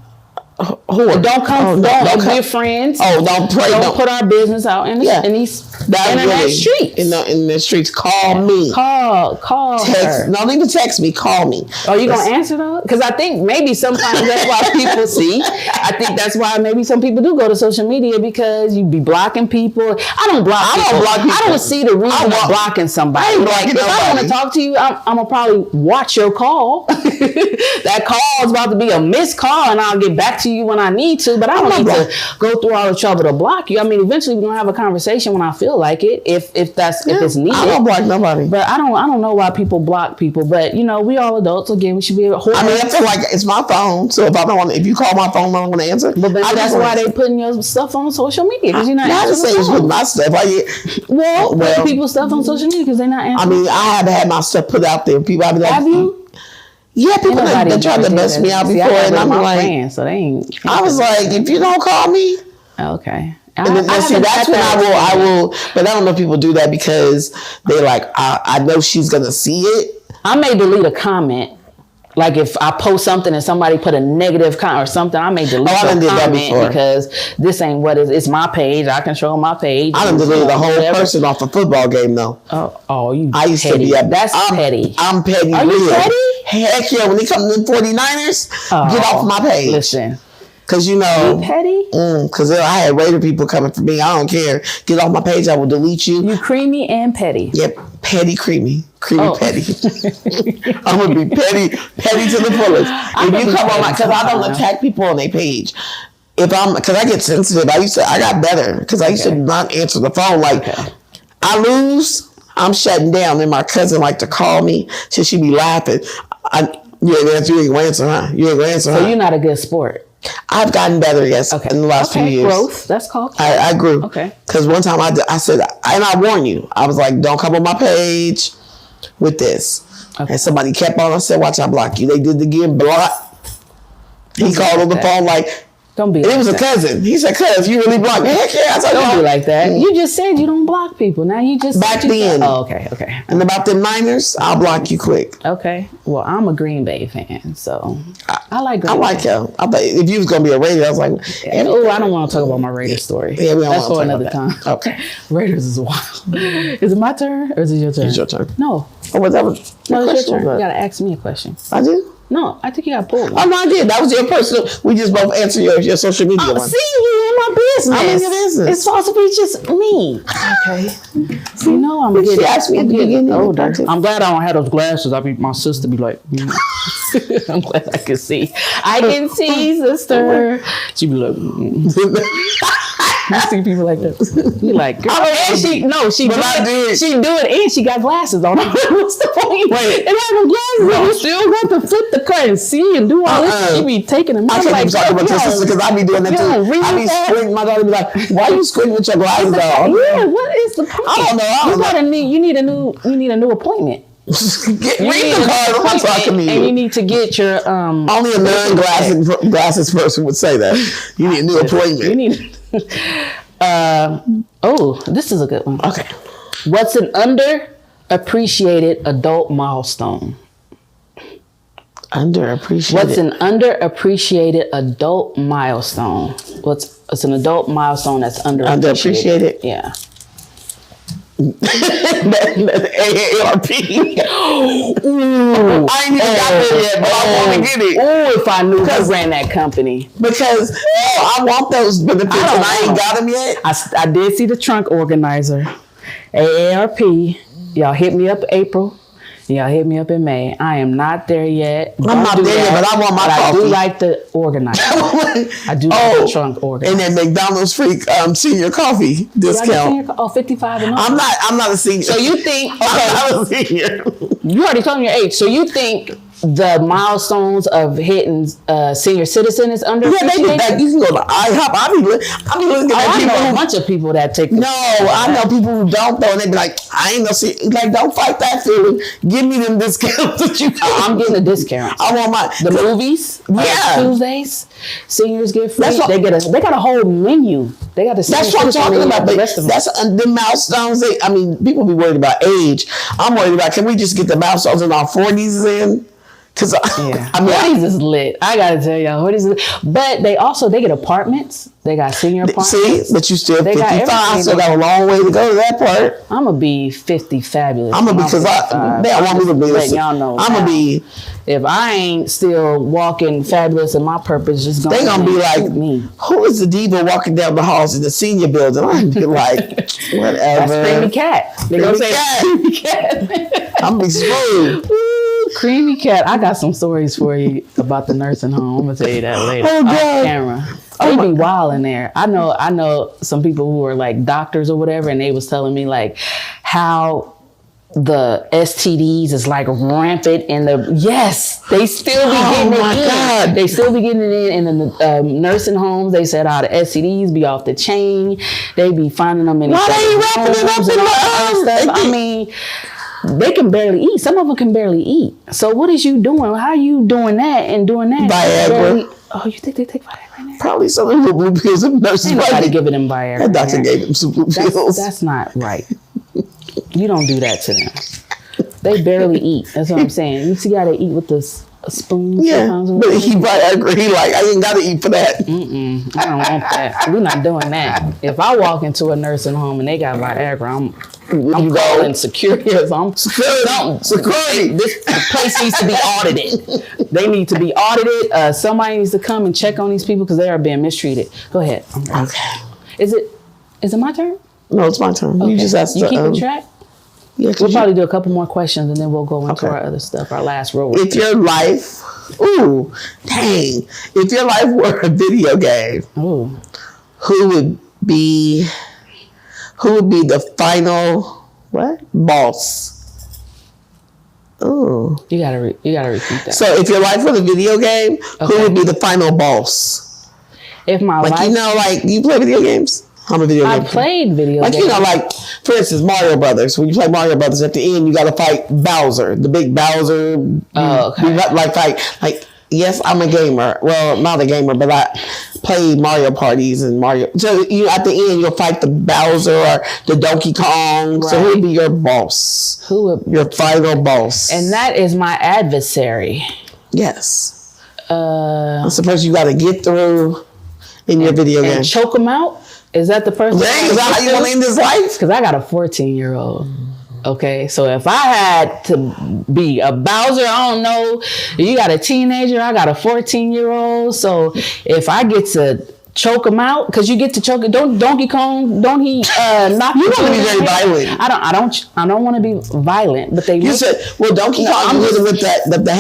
Don't come. Don't be friends. Don't pray. Don't put our business out in these internet streets. In the streets, call me. Call text. her. Don't even text me. Call me. Oh, you gonna answer though? Because I think maybe sometimes that's why people see. I think that's why maybe some people do go to social media because you be blocking people. I don't block people. I don't see the reason of blocking somebody. If I want to talk to you, I'm gonna probably watch your call. That call is about to be a missed call, and I'll get back to you when I need to. But I don't need to go through all the trouble to block you. I mean, eventually we're gonna have a conversation when I feel like it, if it's needed. I don't block nobody. But I don't know why people block people. But we all adults. Again, we should be able to hold. I feel like it's my phone. So if you call my phone, I don't want to answer. But that's why they putting your stuff on social media because you're not answering. Not with my stuff. Well, people's stuff on social media because they're not answering. I had to have my stuff put out there. People have been like, have you? Yeah, people that tried to mess me out before, and I'm like, friends, so they ain't. I was like, if you don't call me, okay. That's when I will. But I don't know if people do that because they like, I know she's gonna see it. I may delete a comment. Like if I post something and somebody put a negative comment or something, I may delete the comment because this ain't what it's my page. I control my page. I done deleted the whole person off a football game though. I used to be that's petty. I'm petty. Are you petty? Heck yeah, when it comes to the 49ers, get off my page. Listen. Cause you petty? Cause I had Raider people coming for me. I don't care. Get off my page. I will delete you. You creamy and petty. Yep, petty, creamy, petty. I'm gonna be petty to the fullest. If you come on cause I don't attack people on their page. Cause I get sensitive. I got better because I used to not answer the phone. Like I lose, I'm shutting down. And my cousin like to call me, so she be laughing. You ain't gonna answer, huh? You ain't gonna answer, huh? So you're not a good sport. I've gotten better, yes, in the last few years. Growth. That's called growth. I grew. Okay. Because one time I said, and I warned you, I was like, don't come on my page with this. Okay. And somebody kept on. I said, watch, I block you. They did it again, block. He called on the phone like, don't be. It was a cousin. He said, "Cuz, you really block me?" Heck yeah, I said, don't be like that. You just said you don't block people. Now you just back then. Oh, okay. And about the Niners, I'll block you quick. Okay. Well, I'm a Green Bay fan, so I like Green Bay. I like him. I thought if you was gonna be a Raider, I was like, I don't want to talk about my Raiders story. Yeah, that's for another time. Okay. Raiders is wild. Is it my turn or is it your turn? It's your turn. No. Oh, whatever. No, it's your turn. You gotta ask me a question. I do. No, I think you got pulled. Oh, no, I did. That was your personal. We just both answered your social media one. See, you in my business. I'm in your business. It's supposed to be just me. Okay. So, I'm getting. She asked me at the beginning. Older. I'm glad I don't have those glasses. My sister be like, I'm glad I can see. I can see, sister. She be like, You see people like that. You like, girl. And she do it, and she got glasses on. What's the point? Wait. And having glasses on, you still got to flip the cut and see and do all this. She be taking them. I can't be talking about your sister because I be doing that too. I be squinting. My daughter be like, "Why are you squinting with your glasses on?" Yeah, what is the point? I don't know. You need a new appointment. Read the card. I'm not talking to you. And you need to get your Only a non-glasses person would say that. You need a new appointment. You need. This is a good one. Okay. What's an underappreciated adult milestone? Underappreciated. What's an underappreciated adult milestone? What's an adult milestone that's underappreciated? Yeah. AARP. Ooh. I ain't even got there yet, but I want to get it. Oh, if I knew who ran that company. Because I want those benefits and I ain't got them yet. I did see the trunk organizer. AARP. Y'all hit me up April. Y'all hit me up in May. I am not there yet. I'm not there yet, but I want my coffee. I do like the organizer. I do like the trunk organizer. And then McDonald's free senior coffee discount. 55 and up. I'm not a senior. So you think? Okay, I'm not a senior. You already told me your age. So you think the milestones of hitting senior citizen is under. Yeah, they do that. You can go to IHOP. I be looking at people. I know a bunch of people that take. I know people who don't though, and they be like, I ain't no like, don't fight that feeling. Give me them discounts that you. I'm getting a discount. I want the movies. Tuesdays, seniors get free. They got a whole menu. They got the. That's what I'm talking about. But that's the milestones. People be worried about age. I'm worried about, can we just get the milestones in our 40s in? Because Hoodies is lit. I gotta tell y'all, Hoodies is lit. But they get apartments. They got senior apartments. See, but you still 55, so got a long way to go to that part. I'm gonna be 50 fabulous. I'm gonna be, because they want me to be. Letting y'all know. I'm gonna be. If I ain't still walking fabulous in my purpose, just they gonna be like, me. Who is the diva walking down the halls in the senior building? I'm gonna be like, whatever. That's Creamy Cat. They gonna say Creamy Cat. I'm gonna be screwed. Creamy Cat. I got some stories for you about the nursing home. I'm gonna tell you that later. Oh, God. Off camera. They be wild in there. I know some people who are like doctors or whatever, and they was telling me like how the STDs is like rampant in they still be getting it in. God. They still be getting it in the nursing homes. They said the STDs be off the chain. They be finding them in the stuff. I mean, they can barely eat. Some of them can barely eat. So what is you doing? How are you doing that and doing that? Viagra. Oh, you think they take Viagra in there? Probably some of the blue pills and nurses. Ain't nobody giving them Viagra. That doctor gave them some blue pills. That's not right. You don't do that to them. They barely eat. That's what I'm saying. You gotta eat with this spoon. Yeah, but he Viagra. He like, I ain't gotta eat for that. I don't want that. We're not doing that. If I walk into a nursing home and they got Viagra, I'm calling security. Security. The place needs to be audited. They need to be audited. Somebody needs to come and check on these people because they are being mistreated. Go ahead. Okay. Is it my turn? No, it's my turn. Okay. You just asked. You keeping track? Yeah, we'll probably do a couple more questions and then we'll go into our other stuff. Our last row. If your life, if your life were a video game, who would be the final boss? You gotta repeat that. So if your life was a video game, who would be the final boss? If my life, you play video games. I'm a video game. I played video games. For instance, Mario Brothers. When you play Mario Brothers, at the end you got to fight Bowser, the big Bowser. Yes, I'm a gamer. Well, not a gamer, but I play Mario parties and Mario. So at the end you'll fight the Bowser or the Donkey Kong. Right. So who would be your boss? Your final boss? And that is my adversary. Yes. I suppose you got to get through in your video game. And choke them out. Is that the person? Is that how you want to end this life? Because I got a 14-year-old. Okay, so if I had to be a Bowser, I don't know. You got a teenager, I got a 14-year-old. So if I get to choke him out, because you get to choke it. Don't Donkey Kong? Don't he knock you? You want to be very violent. I don't want to be violent. But you said, well, Donkey Kong was with the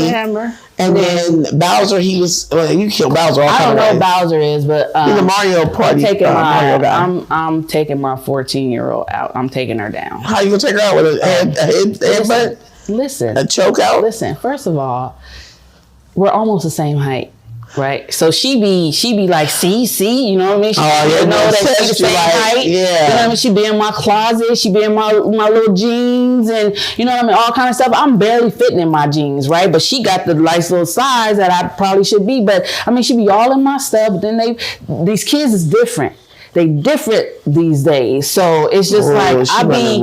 hammer. And then Bowser, he was. Well, you killed Bowser. I don't know what Bowser is, but the Mario Party. I'm taking my 14-year-old out. I'm taking her down. How you gonna take her out with a headbutt? Listen, a choke out. Listen. First of all, we're almost the same height. Right, so she be like, see, you know what I mean? She that she's the same height. Yeah, you know what I mean? She be in my closet, she be in my little jeans, and you know what I mean, all kind of stuff. I'm barely fitting in my jeans, right? But she got the nice little size that I probably should be. But I mean, she be all in my stuff. But then these kids is different. They different these days, so it's just I be,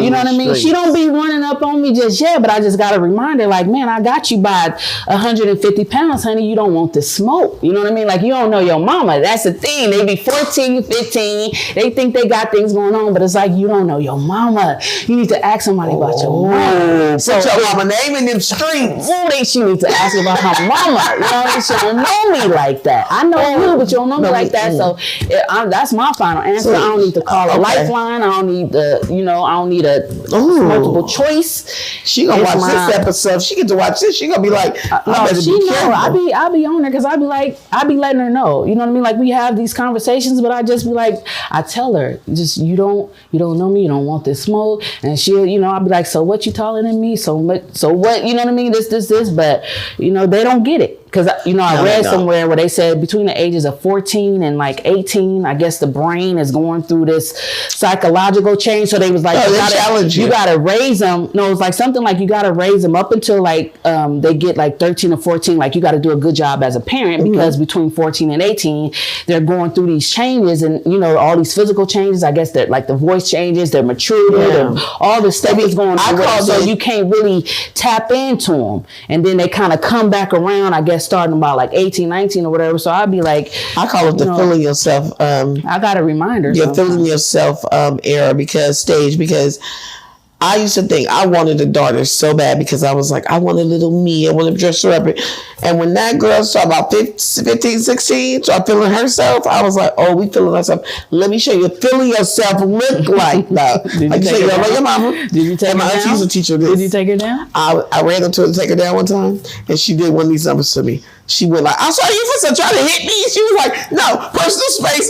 you know what I mean? She don't be running up on me just yet, but I just got to remind her, like, man, I got you by 150 pounds, honey. You don't want to smoke. You know what I mean? Like, you don't know your mama. That's the thing. They be 14, 15. They think they got things going on, but it's like, you don't know your mama. You need to ask somebody about your mama. So put your mama name in them streets. She needs to ask about her mama. You know what I mean? She don't know me like that. I know you, but you don't know me like that. So that's my final answer. So don't need to call a lifeline. I don't need I don't need a multiple choice. She gonna watch this episode. She get to watch this. She gonna be like, no, she know. I be on her because I be letting her know. You know what I mean? Like we have these conversations, but I just be like, I tell her, just you don't know me. You don't want this smoke, and she'll, I'll be like, so what you taller than me? So what? You know what I mean? This, but they don't get it. Because, I read somewhere where they said between the ages of 14 and like 18, I guess the brain is going through this psychological change. So they was like, you got to raise them. No, it's like something like you got to raise them up until like they get like 13 or 14. Like you got to do a good job as a parent because between 14 and 18, they're going through these changes and, all these physical changes. I guess that like the voice changes, their maturity, all this stuff is going through. So you can't really tap into them. And then they kind of come back around, I guess, starting about like 18, 19 or whatever. So I'd be like, I call it the feeling yourself. I got a reminder. You're feeling yourself era because I used to think I wanted a daughter so bad because I was like, I want a little me. I want to dress her up. And when that girl started about 15, 16, started feeling herself, I was like, oh, we feeling ourselves. Let me show you. Feeling yourself look like that. Did you take her down? Like your mama. Did you take her down? My auntie's a teacher. Did you take her down? I ran up to her to take her down one time, and she did one of these numbers to me. She went like, I saw you for trying to hit me. She was like, no, personal space.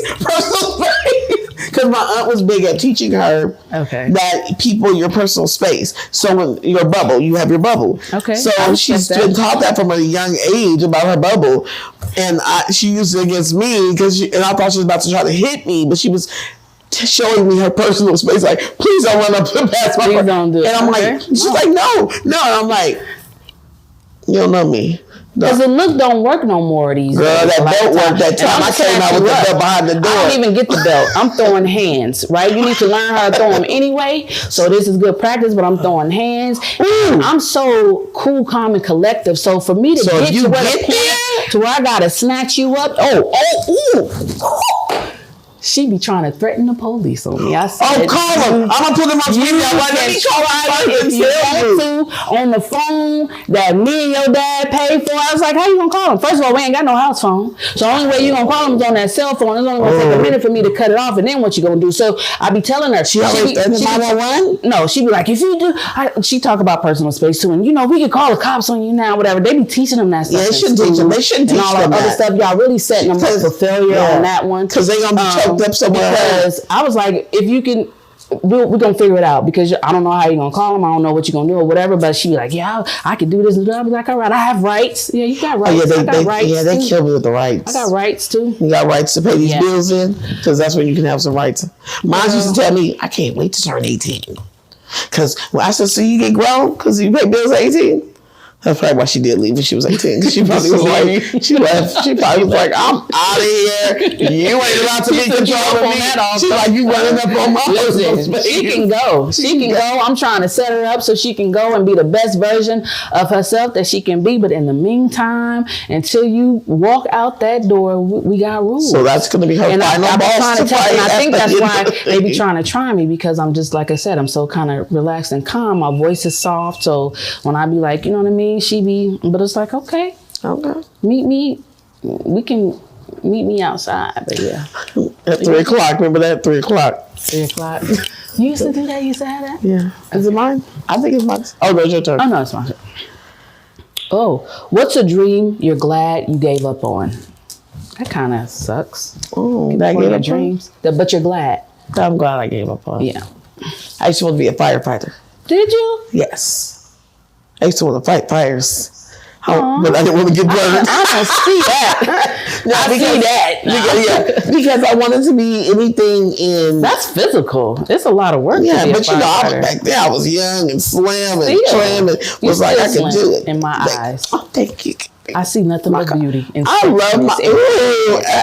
Because my aunt was big at teaching her that your personal space. So when your bubble, you have your bubble. Okay. So she's been taught that from a young age about her bubble. And she used it against me and I thought she was about to try to hit me, but she was showing me her personal space. Like, please don't run up past my Please don't do it. And I'm like, she's like, no. And I'm like, you don't know me. Because the look don't work no more these days. Girl, that belt worked that time. I came out with the belt behind the door. I don't even get the belt. I'm throwing hands, right? You need to learn how to throw them anyway. So this is good practice, but I'm throwing hands. I'm so cool, calm, and collective. So for me to get to where I got to snatch you up. She be trying to threaten the police on me. I said, call her. I'm going to put them on speaker. Let me call her. If you want to, on the phone that me and your dad paid for. I was like, how you going to call him? First of all, we ain't got no house phone. So the only way you going to call him is on that cell phone. It's only going to take a minute for me to cut it off. And then what you going to do? So I be telling her. She be like, if you do. She talk about personal space too. And, we can call the cops on you now, whatever. They be teaching them that stuff. Yeah, they shouldn't teach them. They shouldn't teach them all that other stuff. Y'all really setting them up for failure on that one. Because they going to be choked up somewhere. Because I was like, if you can, we're going to figure it out because I don't know how you're going to call them. I don't know what you're going to do or whatever. But she be like, yeah, I can do this. And I'll be like, all right, I have rights. Yeah, you got rights. I got rights. Yeah, they kill me with the rights. I got rights too. You got rights to pay these bills in because that's when you can have some rights. Mine used to tell me, I can't wait to turn 18. Because I said, so you get grown because you pay bills at 18? That's probably why she did leave when she was 18. Because she probably was like, she left. She probably was like, I'm out of here. You ain't allowed to be controlling me. She's like, you running up on my Listen, she can go. She can go. I'm trying to set her up so she can go and be the best version of herself that she can be. But in the meantime, until you walk out that door, we got rules. So that's going to be her final boss to fight. And I think that's why they be trying to try me because I'm just, like I said, I'm so kind of relaxed and calm. My voice is soft. So when I be like, you know what I mean? But it's like, okay. Meet me. We can meet me outside, but yeah. At 3 o'clock. Remember that? 3 o'clock. 3 o'clock. You used to do that? You used to have that? Yeah. Is it mine? I think it's mine. Oh, no, it's your turn. Oh, no, it's mine. Oh, what's a dream you're glad you gave up on? That kind of sucks. Oh, that gave up dreams. But you're glad. I'm glad I gave up on. Yeah. I used to want to be a firefighter. Did you? Yes. I used to want to fight fires. But I didn't want to get burned. I don't see that. I see that. Because I wanted to be anything in... That's physical. It's a lot of work. Yeah, but back then I was young and slim and trim and was like, I could do it. In my eyes. Oh, thank you. I see nothing but beauty. I love my...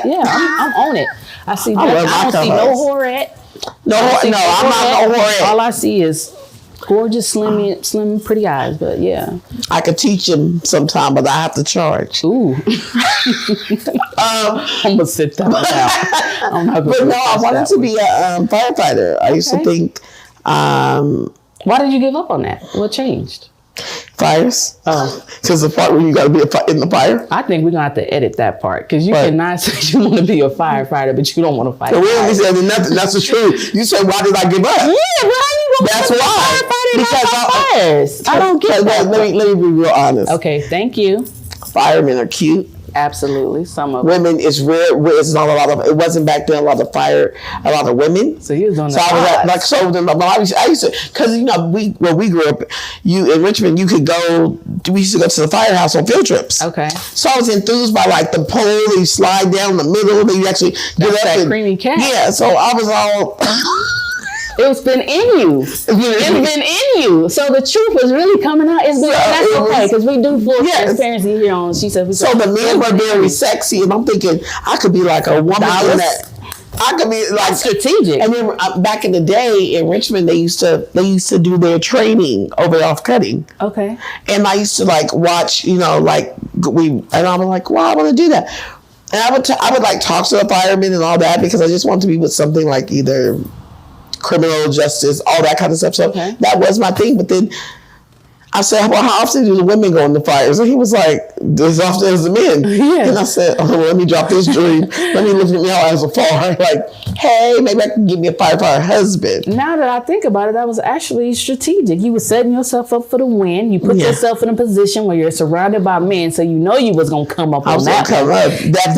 Yeah, I'm on it. I see that. I don't see no horror. No, I'm not no horror. All I see is gorgeous, slim, pretty eyes. But yeah, I could teach him sometime, but I have to charge. Ooh, I'm gonna sit down. But no, I wanted to be a firefighter. I used to think. Why did you give up on that? What changed? Fires? Oh. Because the part where you got to be in the fire? I think we're going to have to edit that part because you cannot say you want to be a firefighter, but you don't want to fight. We only said nothing. That's the truth. You said, why did I give up? Yeah, why you going That's to be why. a firefighter because fires? I don't get that. Let me be real honest. Okay, thank you. Firemen are cute. Absolutely, some of women is rare. It's not a lot of. It wasn't back then a lot of women. So he was on. So I was like, so then I used to, because where we grew up, in Richmond, you could go. We used to go to the firehouse on field trips. Okay. So I was enthused by like the pole. You slide down the middle. Then you actually get up. That creamy cat. Yeah. So I was all. It's been in you. It's been in you. So the truth is really coming out. That's okay because we do full transparency here on She Said We Said. So the men were very sexy, and I'm thinking I could be like a woman in that. I could be like strategic. And then back in the day in Richmond, they used to do their training over off cutting. Okay. And I used to like watch, and I'm like, well, I want to do that. And I would like talk to the firemen and all that because I just want to be with something like either criminal justice, all that kind of stuff. So that was my thing. But then I said, well, how often do the women go in the fires? And he was like, as often as the men. Yeah. And I said, let me drop this dream. Let me look at me as a far. Like, hey, maybe I can give me a firefighter husband. Now that I think about it, that was actually strategic. You were setting yourself up for the win. You put yourself in a position where you're surrounded by men, so you know you was going to come up on that one. That's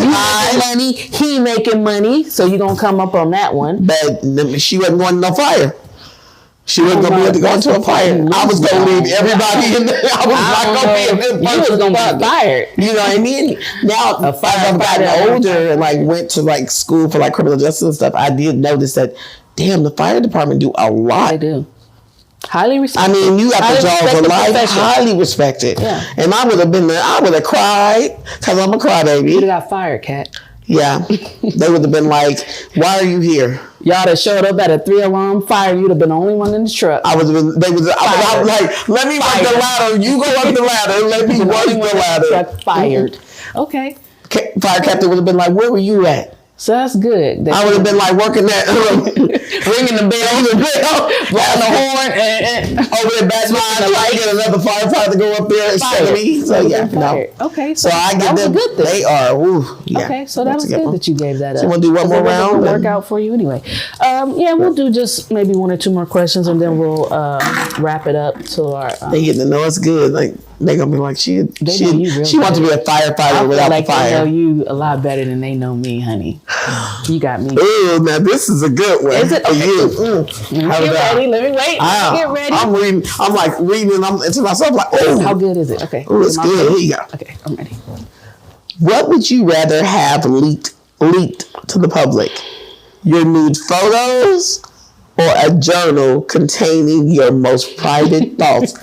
money. He making money, so you're going to come up on that one. But she wasn't going to no fire. She wasn't going to be able to go into a fire. I was going to leave everybody in there. I was not going to be a good person. You was going to be fired. You know what I mean? Now, as I've gotten older and like went to like school for like criminal justice and stuff, I did notice that, damn, the fire department do a lot. They do. Highly respected. I mean, you got the jaws of life. Highly respected. Yeah. And I would have been there. I would have cried because I'm a crybaby. You would have got fired, Kat. Yeah. They would have been like, why are you here? Y'all that showed up at a 3-alarm fire, you'd have been the only one in the truck. I was like, let me work the ladder. You go up the ladder. Let me work the ladder. Fired. Okay. Fire captain would have been like, where were you at? So that's good. I would have been like working that, ringing the bell, blowing the horn, and over there back line, trying to get another firefighter to go up there instead of me. So yeah, no. Okay, so I get them. Good thing. They are. Okay, so that was good that you gave that up. So you want to do one more round? Work out for you anyway. Yeah, we'll do just maybe 1 or 2 more questions, and then we'll wrap it up to our. They getting to know us good. Like they gonna be like she wants to be a firefighter without the fire. They know you a lot better than they know me, honey. You got me. Oh, now this is a good one. Is it? Okay. Get ready. Let me wait. Get ready. I'm reading. I'm like reading. I'm to myself like, oh, how good is it? Okay. Oh, it's good. Here you go. Okay, I'm ready. What would you rather have leaked to the public? Your nude photos or a journal containing your most private thoughts?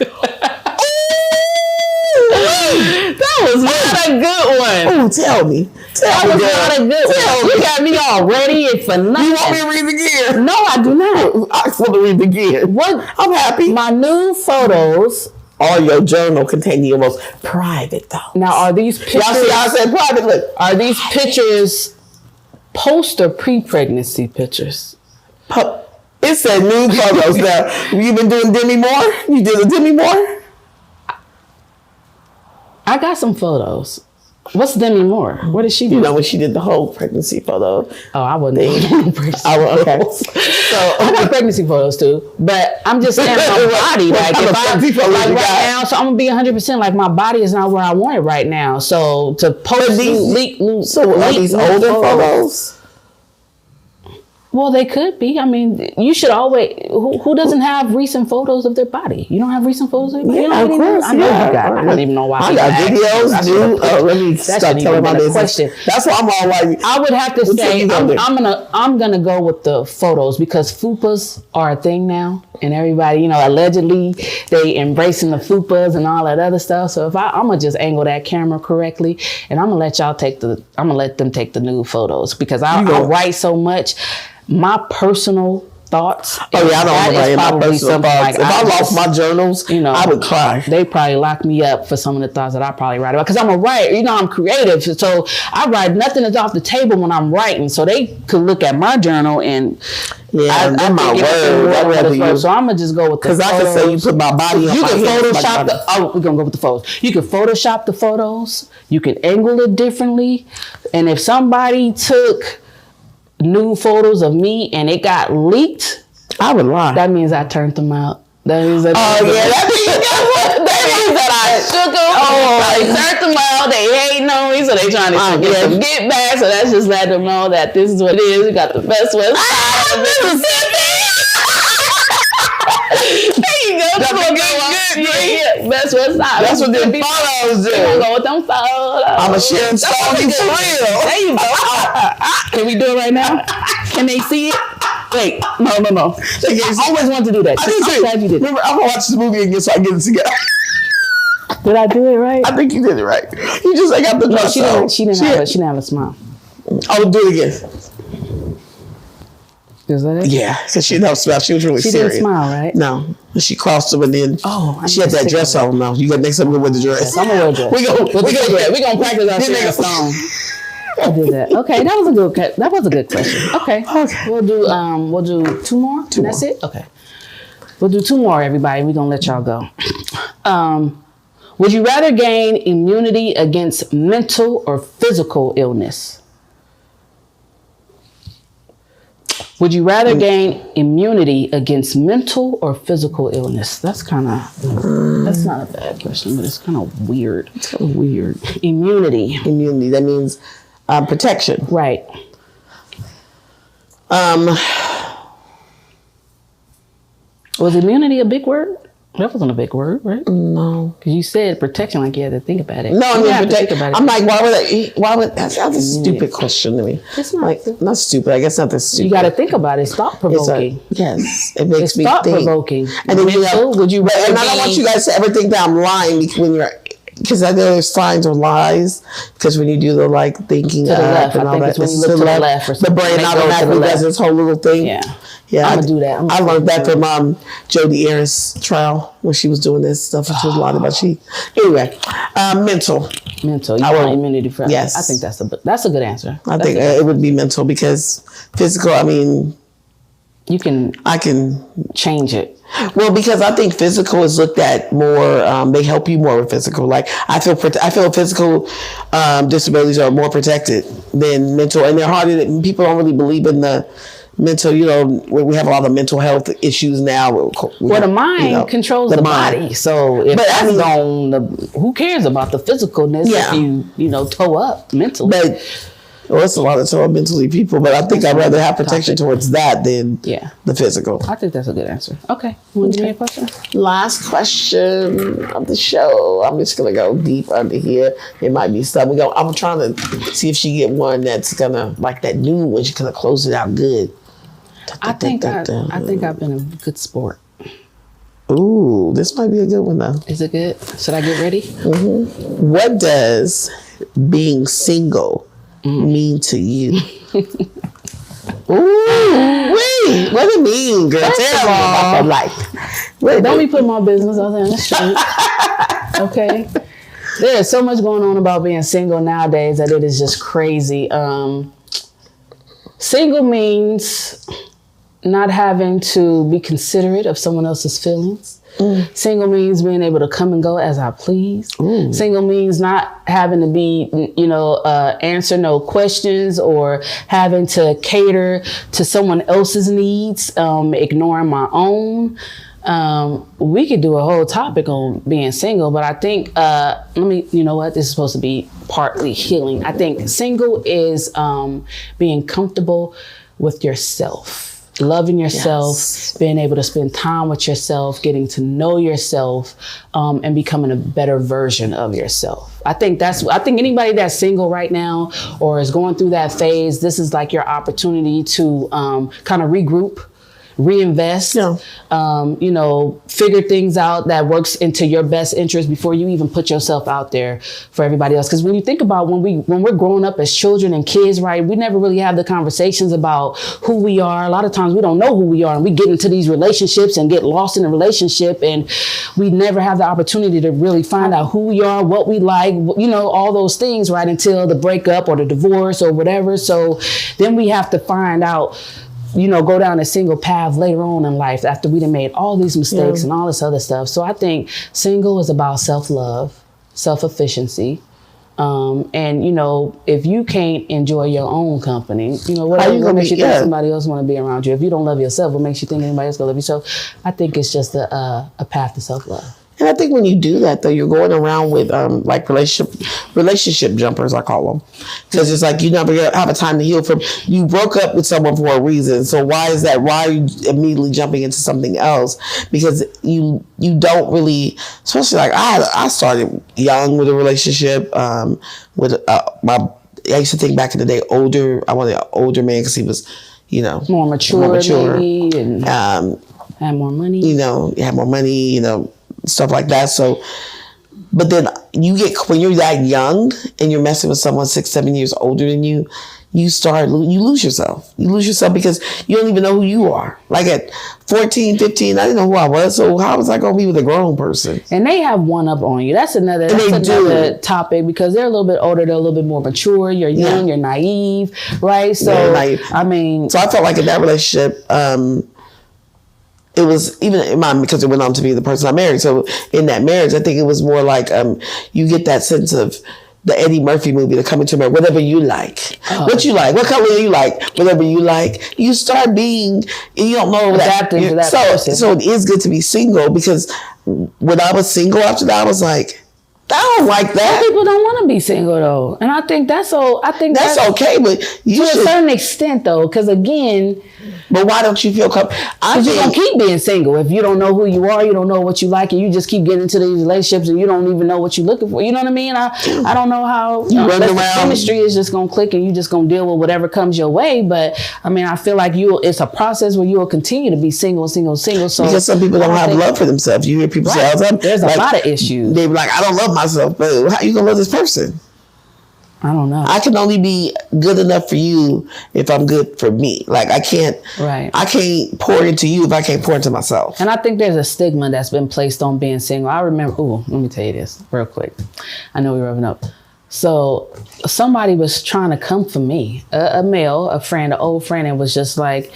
That was not a good one. Oh, tell me. That was not a good one. You got me all ready for nothing. You want me to read again? No, I do not. I want to read again. What? I'm happy. My nude photos or your journal containing your most private thoughts. Now, are these pictures? Y'all see how I said private? Look. Are these pictures post or pre-pregnancy pictures? It said nude photos. Now, you been doing Demi Moore? You did a Demi Moore? I got some photos. What's Demi Moore? What did she do? You know when she did the whole pregnancy photo. Oh, I wasn't doing pregnancy. Okay. So I got pregnancy photos too, but I'm just saying my body. Like if right now, so I'm gonna be 100%. Like my body is not where I want it right now. So to post these older photos. Well, they could be. I mean, you should always. Who doesn't have recent photos of their body? You don't have recent photos of your body? Yeah, of course. I know you got. I don't even know why. I got videos, dude. Let me stop telling my business. That's why I'm all like. I would have to say I'm gonna go with the photos because fupas are a thing now, and everybody, allegedly they embracing the fupas and all that other stuff. So if I'm gonna just angle that camera correctly, and I'm gonna let them take the nude photos because I write so much. My personal thoughts. Oh yeah, I don't That know is about my probably personal something thoughts. like If I lost my journals, I would cry. They probably lock me up for some of the thoughts that I probably write about, because I'm a writer. I'm creative, so I write nothing is off the table when I'm writing. So they could look at my journal and I my word. So I'm gonna just go with the because I can say you put my body on you my can head. Photoshop we're gonna go with the photos. You can Photoshop the photos. You can angle it differently, and if somebody took new photos of me and it got leaked, I would lie. That means I turned them out. That means that. That means that I shook them. I turned them out. They hating on me, so they trying to get back. So that's just let them know that this is what it is. We got the best West Side of Mississippi. There you go. That's what good. Best West Side. That's what them photos do. Go with them photos. I'm a sharing story for real. There you go. Can we do it right now? Can they see it? Wait, no. I always wanted to do that. I'm glad you did. Remember, I'm gonna watch this movie again so I get it together. Did I do it right? I think you did it right. You just got the dress. No, she didn't have a smile. Oh, do it again. Is that it? Yeah, because she didn't have a smile. She was really serious. She didn't smile, right? No. She crossed them and then she had that dress on. No, you got next time with the dress. I'm gonna wear a dress. We're gonna practice our sharing song. I did that. Okay, that was a good question. Okay. We'll do two more. That's it? Okay. We'll do two more, everybody. We're gonna let y'all go. Would you rather gain immunity against mental or physical illness? Would you rather gain immunity against mental or physical illness? That's kind of, that's not a bad question, but it's kind of weird. It's kind of weird. Immunity. That means protection. Right. Was immunity a big word? That wasn't a big word, right? No. Because you said protection like you had to think about it. No, I mean, I'm like, why would, that's a stupid question to me. It's not. Like, not stupid. I guess not that stupid. You got to think about it. It's thought-provoking. Yes. It makes me think. Thought-provoking. And then would you rather, and I don't want you guys to ever think that I'm lying when you're, because I know there's signs or lies, because when you do the thinking to the left, and all that, when you look to the left or something, the brain automatically does this whole little thing. Yeah, I'm gonna do that. I learned that from Jodi Arias' trial when she was doing this stuff. She was lying about anyway, mental. You want immunity for? Yes, I think that's a good answer. I think it would be mental, because physical, I mean, I can change it. Well, because I think physical is looked at more. They help you more with physical. Like I feel physical disabilities are more protected than mental, and they're harder. People don't really believe in the mental. We have a lot of mental health issues now. The mind controls the body. So if that's gone, who cares about the physicalness if you toe up mentally? Well, it's a lot of mentally people, but I think I'd rather have protection towards that than the physical. I think that's a good answer. Okay. You want to give me a question? Last question of the show. I'm just going to go deep under here. It might be stuff. I'm trying to see if she get one that's going to, like that new one, she's going to close it out good. I think I've been a good sport. Ooh, this might be a good one, though. Is it good? Should I get ready? Mm-hmm. What does being single mean to you? Ooh, wait, what do it mean, girl? Tell me about that life. Wait, don't be putting my business out there in the street. Okay. There is so much going on about being single nowadays that it is just crazy. Single means not having to be considerate of someone else's feelings. Single means being able to come and go as I please. Single means not having to be, answer no questions or having to cater to someone else's needs, ignoring my own. We could do a whole topic on being single, but I think, you know what? This is supposed to be partly healing. I think single is being comfortable with yourself. Loving yourself, being able to spend time with yourself, getting to know yourself, and becoming a better version of yourself. I think anybody that's single right now or is going through that phase, this is like your opportunity to kind of regroup, reinvest, you know, figure things out that works into your best interest before you even put yourself out there for everybody else. Because when you think about when we're growing up as children and kids, right, we never really have the conversations about who we are. A lot of times we don't know who we are, and we get into these relationships and get lost in a relationship, and we never have the opportunity to really find out who we are, what we like, you know, all those things, right, until the breakup or the divorce or whatever. So then we have to find out, you know, go down a single path later on in life after we done made all these mistakes and all this other stuff. So I think single is about self-love, self-efficiency. And, you know, if you can't enjoy your own company, you know, what makes you think somebody else want to be around you? If you don't love yourself, what makes you think anybody else going to love you? So I think it's just a path to self-love. And I think when you do that, though, you're going around with like relationship jumpers, I call them, because it's like you never have a time to heal from. You broke up with someone for a reason, so why is that? Why are you immediately jumping into something else? Because you don't really, especially like I started young with a relationship with I used to think back in the day older. I wanted an older man because he was, you know, more mature maybe, and had more money. You know, you had more money. You know. Stuff like that. So, but then when you're that young and you're messing with someone 6-7 years older than you, you lose yourself. You lose yourself because you don't even know who you are. Like at 14, 15, I didn't know who I was. So how was I going to be with a grown person? And they have one up on you. That's another topic because they're a little bit older. They're a little bit more mature. You're young. You're naive, right? So, I mean. So I felt like in that relationship, it was even in mine because it went on to be the person I married. So in that marriage, I think it was more like you get that sense of the Eddie Murphy movie, The Coming to America, whatever you like. What you like, what color you like, whatever you like. You start being, you don't know adapting to that person. So it is good to be single because when I was single after that, I was like, I don't like that. Some people don't want to be single though, and I think that's so. I think that's okay, but to a certain extent though, because again. But why don't you feel comfortable? Because you're going to keep being single. If you don't know who you are, you don't know what you like, and you just keep getting into these relationships and you don't even know what you're looking for. You know what I mean? I don't know how the chemistry is just going to click and you just going to deal with whatever comes your way. But I mean, I feel like it's a process where you will continue to be single. So because some people don't have love for themselves. You hear people say all the time. There's a lot of issues. They be like, I don't love myself. But how you going to love this person? I don't know. I can only be good enough for you if I'm good for me. Like I can't pour into you if I can't pour into myself. And I think there's a stigma that's been placed on being single. I remember, let me tell you this real quick. I know we're rubbing up. So somebody was trying to come for me, a male, a friend, an old friend, and was just like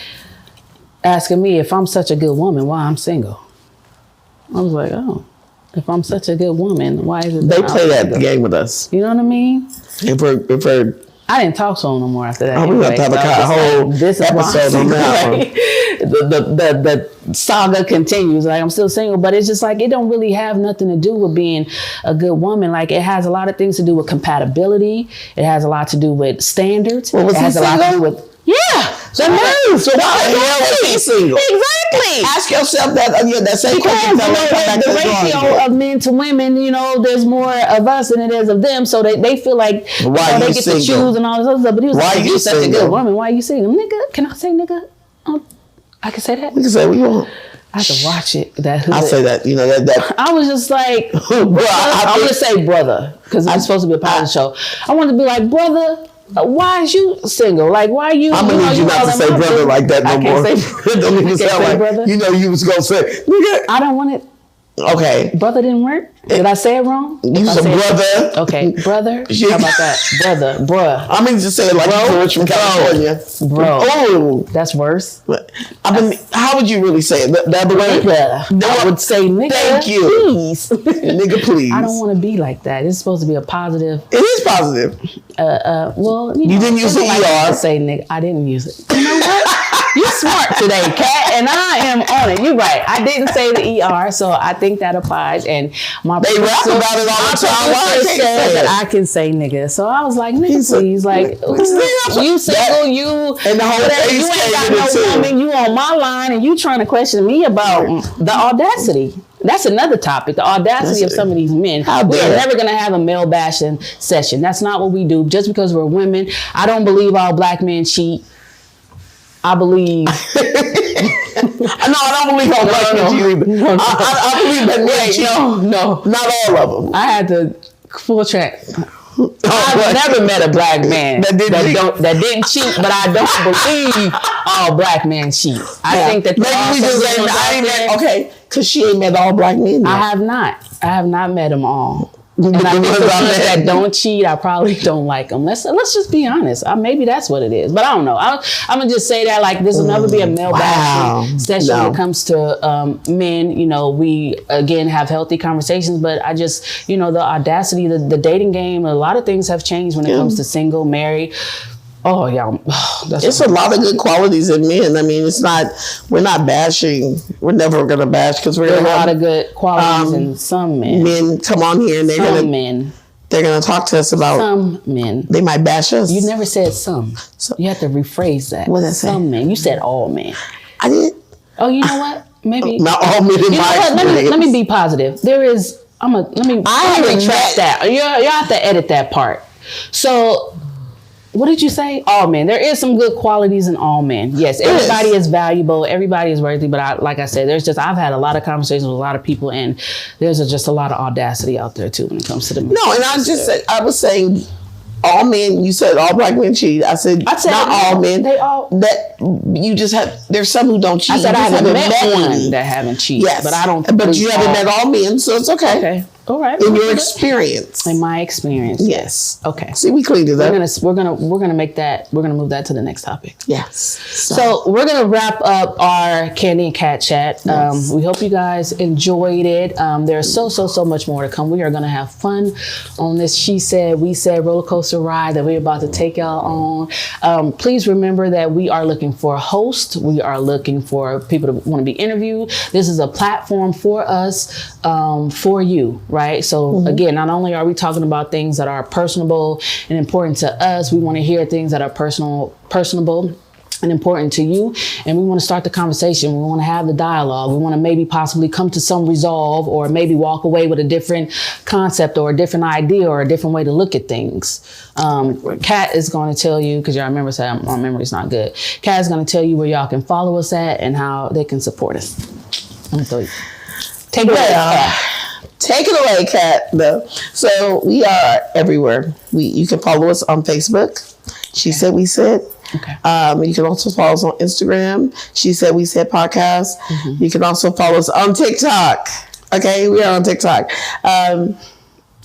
asking me if I'm such a good woman, why I'm single. I was like, oh. If I'm such a good woman, why is it they play that game with us? You know what I mean? If we're I didn't talk to him no more after that. Oh, we have to have a whole episode on that one. The saga continues. Like I'm still single, but it's just like it don't really have nothing to do with being a good woman. Like it has a lot of things to do with compatibility. It has a lot to do with standards. Well, was it has a lot to do with So why the hell is he single? Exactly. Ask yourself that same question. The ratio of men to women, you know, there's more of us than it is of them. So they feel like they get to choose and all this other stuff. But he was like, you're such a good woman. Why are you single? Nigga, can I say nigga? I can say that? We can say what you want. I have to watch it. I'll say that. You know, that. I was just like, I'm going to say brother, because it's supposed to be a positive show. I wanted to be like, brother, why is you single? Like, why are you? I'm gonna need you not to say brother like that no more. Don't even sound like brother. You know you was gonna say, nigga. I don't want it. Okay. Brother didn't work? Did I say it wrong? You said brother. Okay, brother. How about that? Brother, bruh. I mean, just say it like George from California. Bro. Oh. That's worse. How would you really say it? The other way? No, I would say nigga. Thank you. Please. Nigga, please. I don't want to be like that. It's supposed to be a positive. It is positive. Well, you didn't use the ER. Say nigga. I didn't use it. You know what? You smart today, Kat, and I am on it. You're right. I didn't say the ER, so I think that applies. And they rap about it all the time. Why I said that I can say nigga. So I was like, nigga, please, like you single, you and the whole face you ain't got no woman. You on my line, and you trying to question me about the audacity. That's another topic, the audacity of some of these men. We are never going to have a male bashing session. That's not what we do. Just because we're women, I don't believe all black men cheat. I believe I don't believe all black men cheat either. No. I believe that men cheat. No. Not all of them. I had to full track. I've never met a black man that didn't cheat, but I don't believe all black men cheat. I think that maybe we just ain't okay, because she ain't met all black men yet. I have not met them all. And I think the ones that don't cheat, I probably don't like them. Let's just be honest. Maybe that's what it is, but I don't know. I'm gonna just say that like this will never be a male bashing session when it comes to men. You know, we again have healthy conversations, but I just the audacity, the dating game, a lot of things have changed when it comes to single, married. Oh yeah, it's a lot of good qualities in men. I mean, we're not bashing. We're never gonna bash because we're gonna have a lot of good qualities in some men. Men come on here and they're gonna talk to us about some men. They might bash us. You never said some. You have to rephrase that. What did I say? Some men. You said all men. I did. Oh, you know what? Maybe not all men in my experience. Let me be positive. There is. Let me retract that. You have to edit that part. So. What did you say? All men. There is some good qualities in all men. Yes, everybody is valuable. Everybody is worthy. But like I said, I've had a lot of conversations with a lot of people, and there's just a lot of audacity out there too when it comes to the men. No, and I was saying all men. You said all black men cheat. I said not all men. They all. That you just have. There's some who don't cheat. I said I haven't met one that haven't cheated. Yes, but I don't. But you haven't met all men, so it's okay. Okay. All right. In your experience. In my experience. Yes. Okay. See, we cleaned it up. We're gonna make that. We're gonna move that to the next topic. Yes. So we're gonna wrap up our Candy and Cat chat. Yes. We hope you guys enjoyed it. There's so much more to come. We are gonna have fun on this She Said, We Said roller coaster ride that we're about to take y'all on. Please remember that we are looking for a host. We are looking for people to want to be interviewed. This is a platform for us, for you. Right. So again, not only are we talking about things that are personable and important to us, we want to hear things that are personable and important to you. And we want to start the conversation. We want to have the dialogue. We want to maybe possibly come to some resolve, or maybe walk away with a different concept or a different idea or a different way to look at things. Kat is going to tell you, because y'all remember said my memory's not good. Kat is going to tell you where y'all can follow us at and how they can support us. I'm going to tell you. Take it away, Kat. Take it away, Kat. So we are everywhere. You can follow us on Facebook. She Said We Said. Okay. You can also follow us on Instagram. She Said We Said podcast. You can also follow us on TikTok. Okay, we are on TikTok.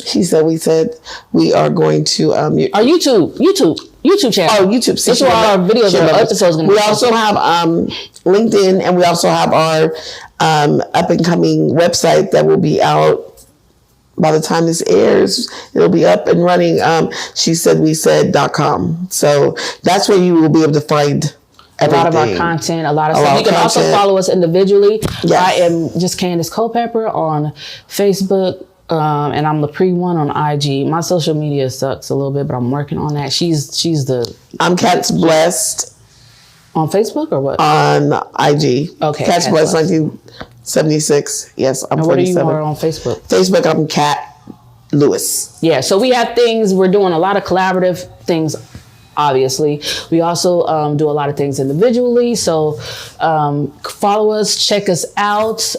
She Said We Said. We are going to our YouTube channel. Oh, YouTube. This is where our videos and episodes going to be. We also have LinkedIn, and we also have our up and coming website that will be out by the time this airs. It'll be up and running. ShesaidWesaid.com. So that's where you will be able to find everything. A lot of our content, a lot of stuff. You can also follow us individually. Yes. I am just Candace Culpepper on Facebook. And I'm LaPree1 on IG. My social media sucks a little bit, but I'm working on that. I'm Cat's Blessed. On Facebook or what? On IG. Okay. Cat's Blessed 1976. Yes, I'm 47. What are you more on Facebook? Facebook, I'm Cat Lewis. Yeah, so we have things, we're doing a lot of collaborative things, obviously. We also do a lot of things individually. So follow us, check us out.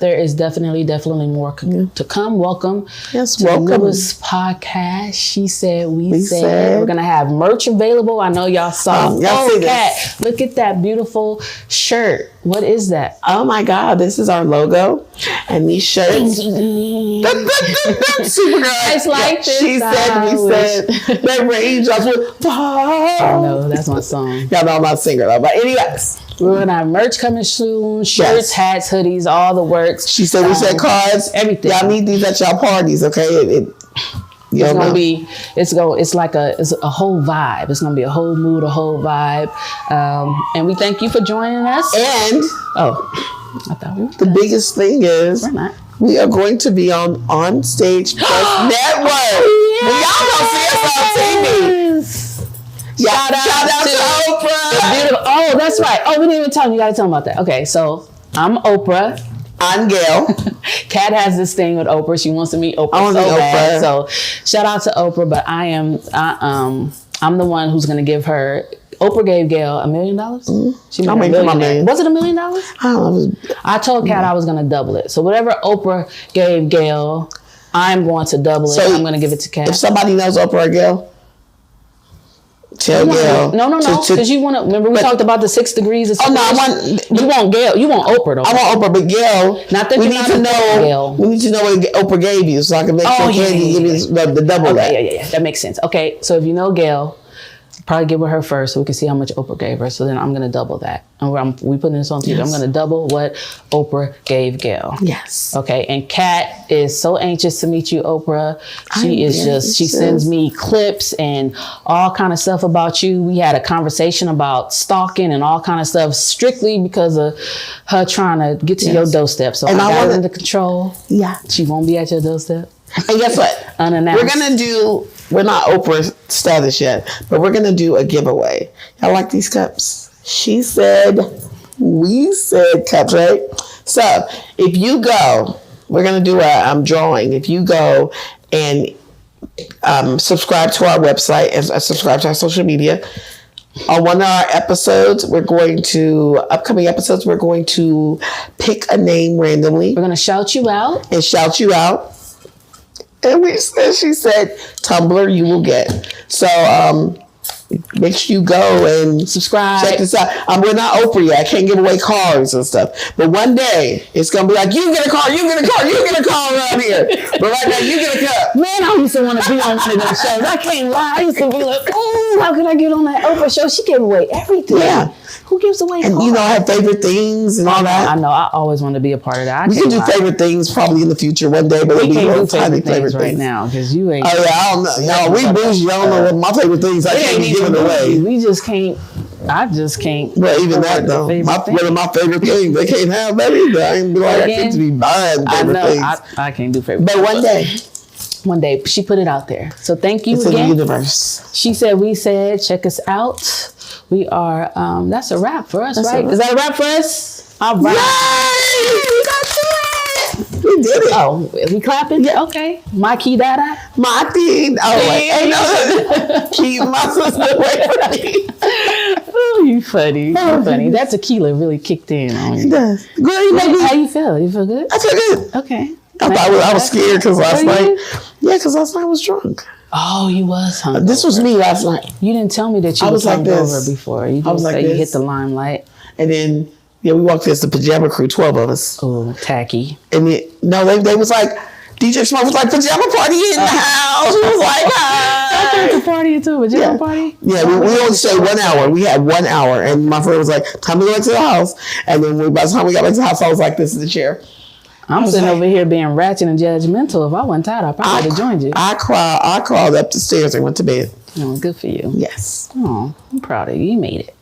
There is definitely more to come. Welcome. Yes, to welcome. The newest podcast, She Said, We Said. We're going to have merch available. I know y'all saw. Kat, look at that beautiful shirt. What is that? Oh my God, this is our logo. And these shirts. Supergirl. It's like this. She Said, We Said. That range up with. No, that's my song. Y'all know I'm not a singer though. But anyways. We're going to have merch coming soon. Shirts, hats, hoodies, all the works. She Said We Said cards. Everything. Y'all need these at y'all parties, okay? It's gonna be. It's like a whole vibe. It's gonna be a whole mood, a whole vibe. And we thank you for joining us. And I thought we were the biggest thing is we're not. We are going to be on Stage Press Network. Yes. Y'all don't see us on TV. Shout out to Oprah. Oh, that's right. Oh, we didn't even tell them. You got to tell them about that. Okay, so I'm Oprah. I'm Gail. Kat has this thing with Oprah. She wants to meet Oprah bad. So shout out to Oprah. But I'm the one who's going to give her Oprah gave Gail $1 million. She made $1 million. Was it $1 million? I don't know. I told Kat I was going to double it. So whatever Oprah gave Gail, I'm going to double it. So I'm going to give it to Kat. If somebody knows Oprah or Gail, tell Gail. No. Because you want to. Remember we talked about the 6 degrees of separation? You want Gail. You want Oprah though. I want Oprah, but Gail. Not that we need to know. Gail. We need to know what Oprah gave you, so I can make sure Candy give me the double that. Yeah. That makes sense. Okay, so if you know Gail, probably get with her first so we can see how much Oprah gave her. So then I'm going to double that. And we putting this on TV. Yes. I'm going to double what Oprah gave Gail. Yes. Okay. And Kat is so anxious to meet you, Oprah. She sends me clips and all kind of stuff about you. We had a conversation about stalking and all kind of stuff strictly because of her trying to get to your doorstep. So and I got it under control. Yeah. She won't be at your doorstep. And guess what? Unannounced. We're not Oprah status yet, but we're going to do a giveaway. Y'all like these cups? She said, we said cups, right? So if you go, we're going to do a drawing. If you go and subscribe to our website and subscribe to our social media, on one of our episodes, upcoming episodes, we're going to pick a name randomly. We're going to shout you out. And she said, Tumblr, you will get. So make sure you go and subscribe. Check this out. We're not Oprah yet. I can't give away cars and stuff. But one day, it's going to be like, you get a car around here. But right now, you get a cup. Man, I used to want to be on one of those shows. I can't lie. I used to be like, how could I get on that Oprah show? She gave away everything. Yeah. Who gives away cars? And her favorite things and all that. I know. I always want to be a part of that. We can do favorite things probably in the future one day, but we can't do favorite things right now because you ain't. Oh yeah, I don't know. No, we bougie. I don't know what my favorite things. I can't be giving away. We just can't. I just can't. Well, even that though. One of my favorite things. They can't have that either. I ain't be like, I can't be buying favorite things. I can't do favorite. But one day she put it out there. So thank you again. In the universe. She said, we said, check us out. We are, that's a wrap for us, right? Is that a wrap for us? All right. Yay! We got to it. We did it. Oh, we clapping? Yeah. Okay. My key dada? My key. Oh, wait. No. Keep my sister away from me. Oh, you funny. You're funny. That tequila really kicked in on you. It does. Girl, how you feel? You feel good? I feel good. Okay. I was scared because last night. Yeah, because last night I was drunk. Oh, you was hungover. This was me last night. You didn't tell me that you was hungover before. You didn't say you hit the limelight. And then, we walked past the pajama crew, 12 of us. Oh, tacky. And they was like, DJ Smoke was like, pajama party in the house. He was like, hi. I thought the party into a pajama party. Yeah, we only stayed 1 hour. We had 1 hour. And my friend was like, time to go back to the house. And then by the time we got back to the house, I was like, this is the chair. I'm sitting over here being ratchet and judgmental. If I wasn't tired, I probably would have joined you. I crawled up the stairs and went to bed. Oh, good for you. Yes. Oh, I'm proud of you. You made it.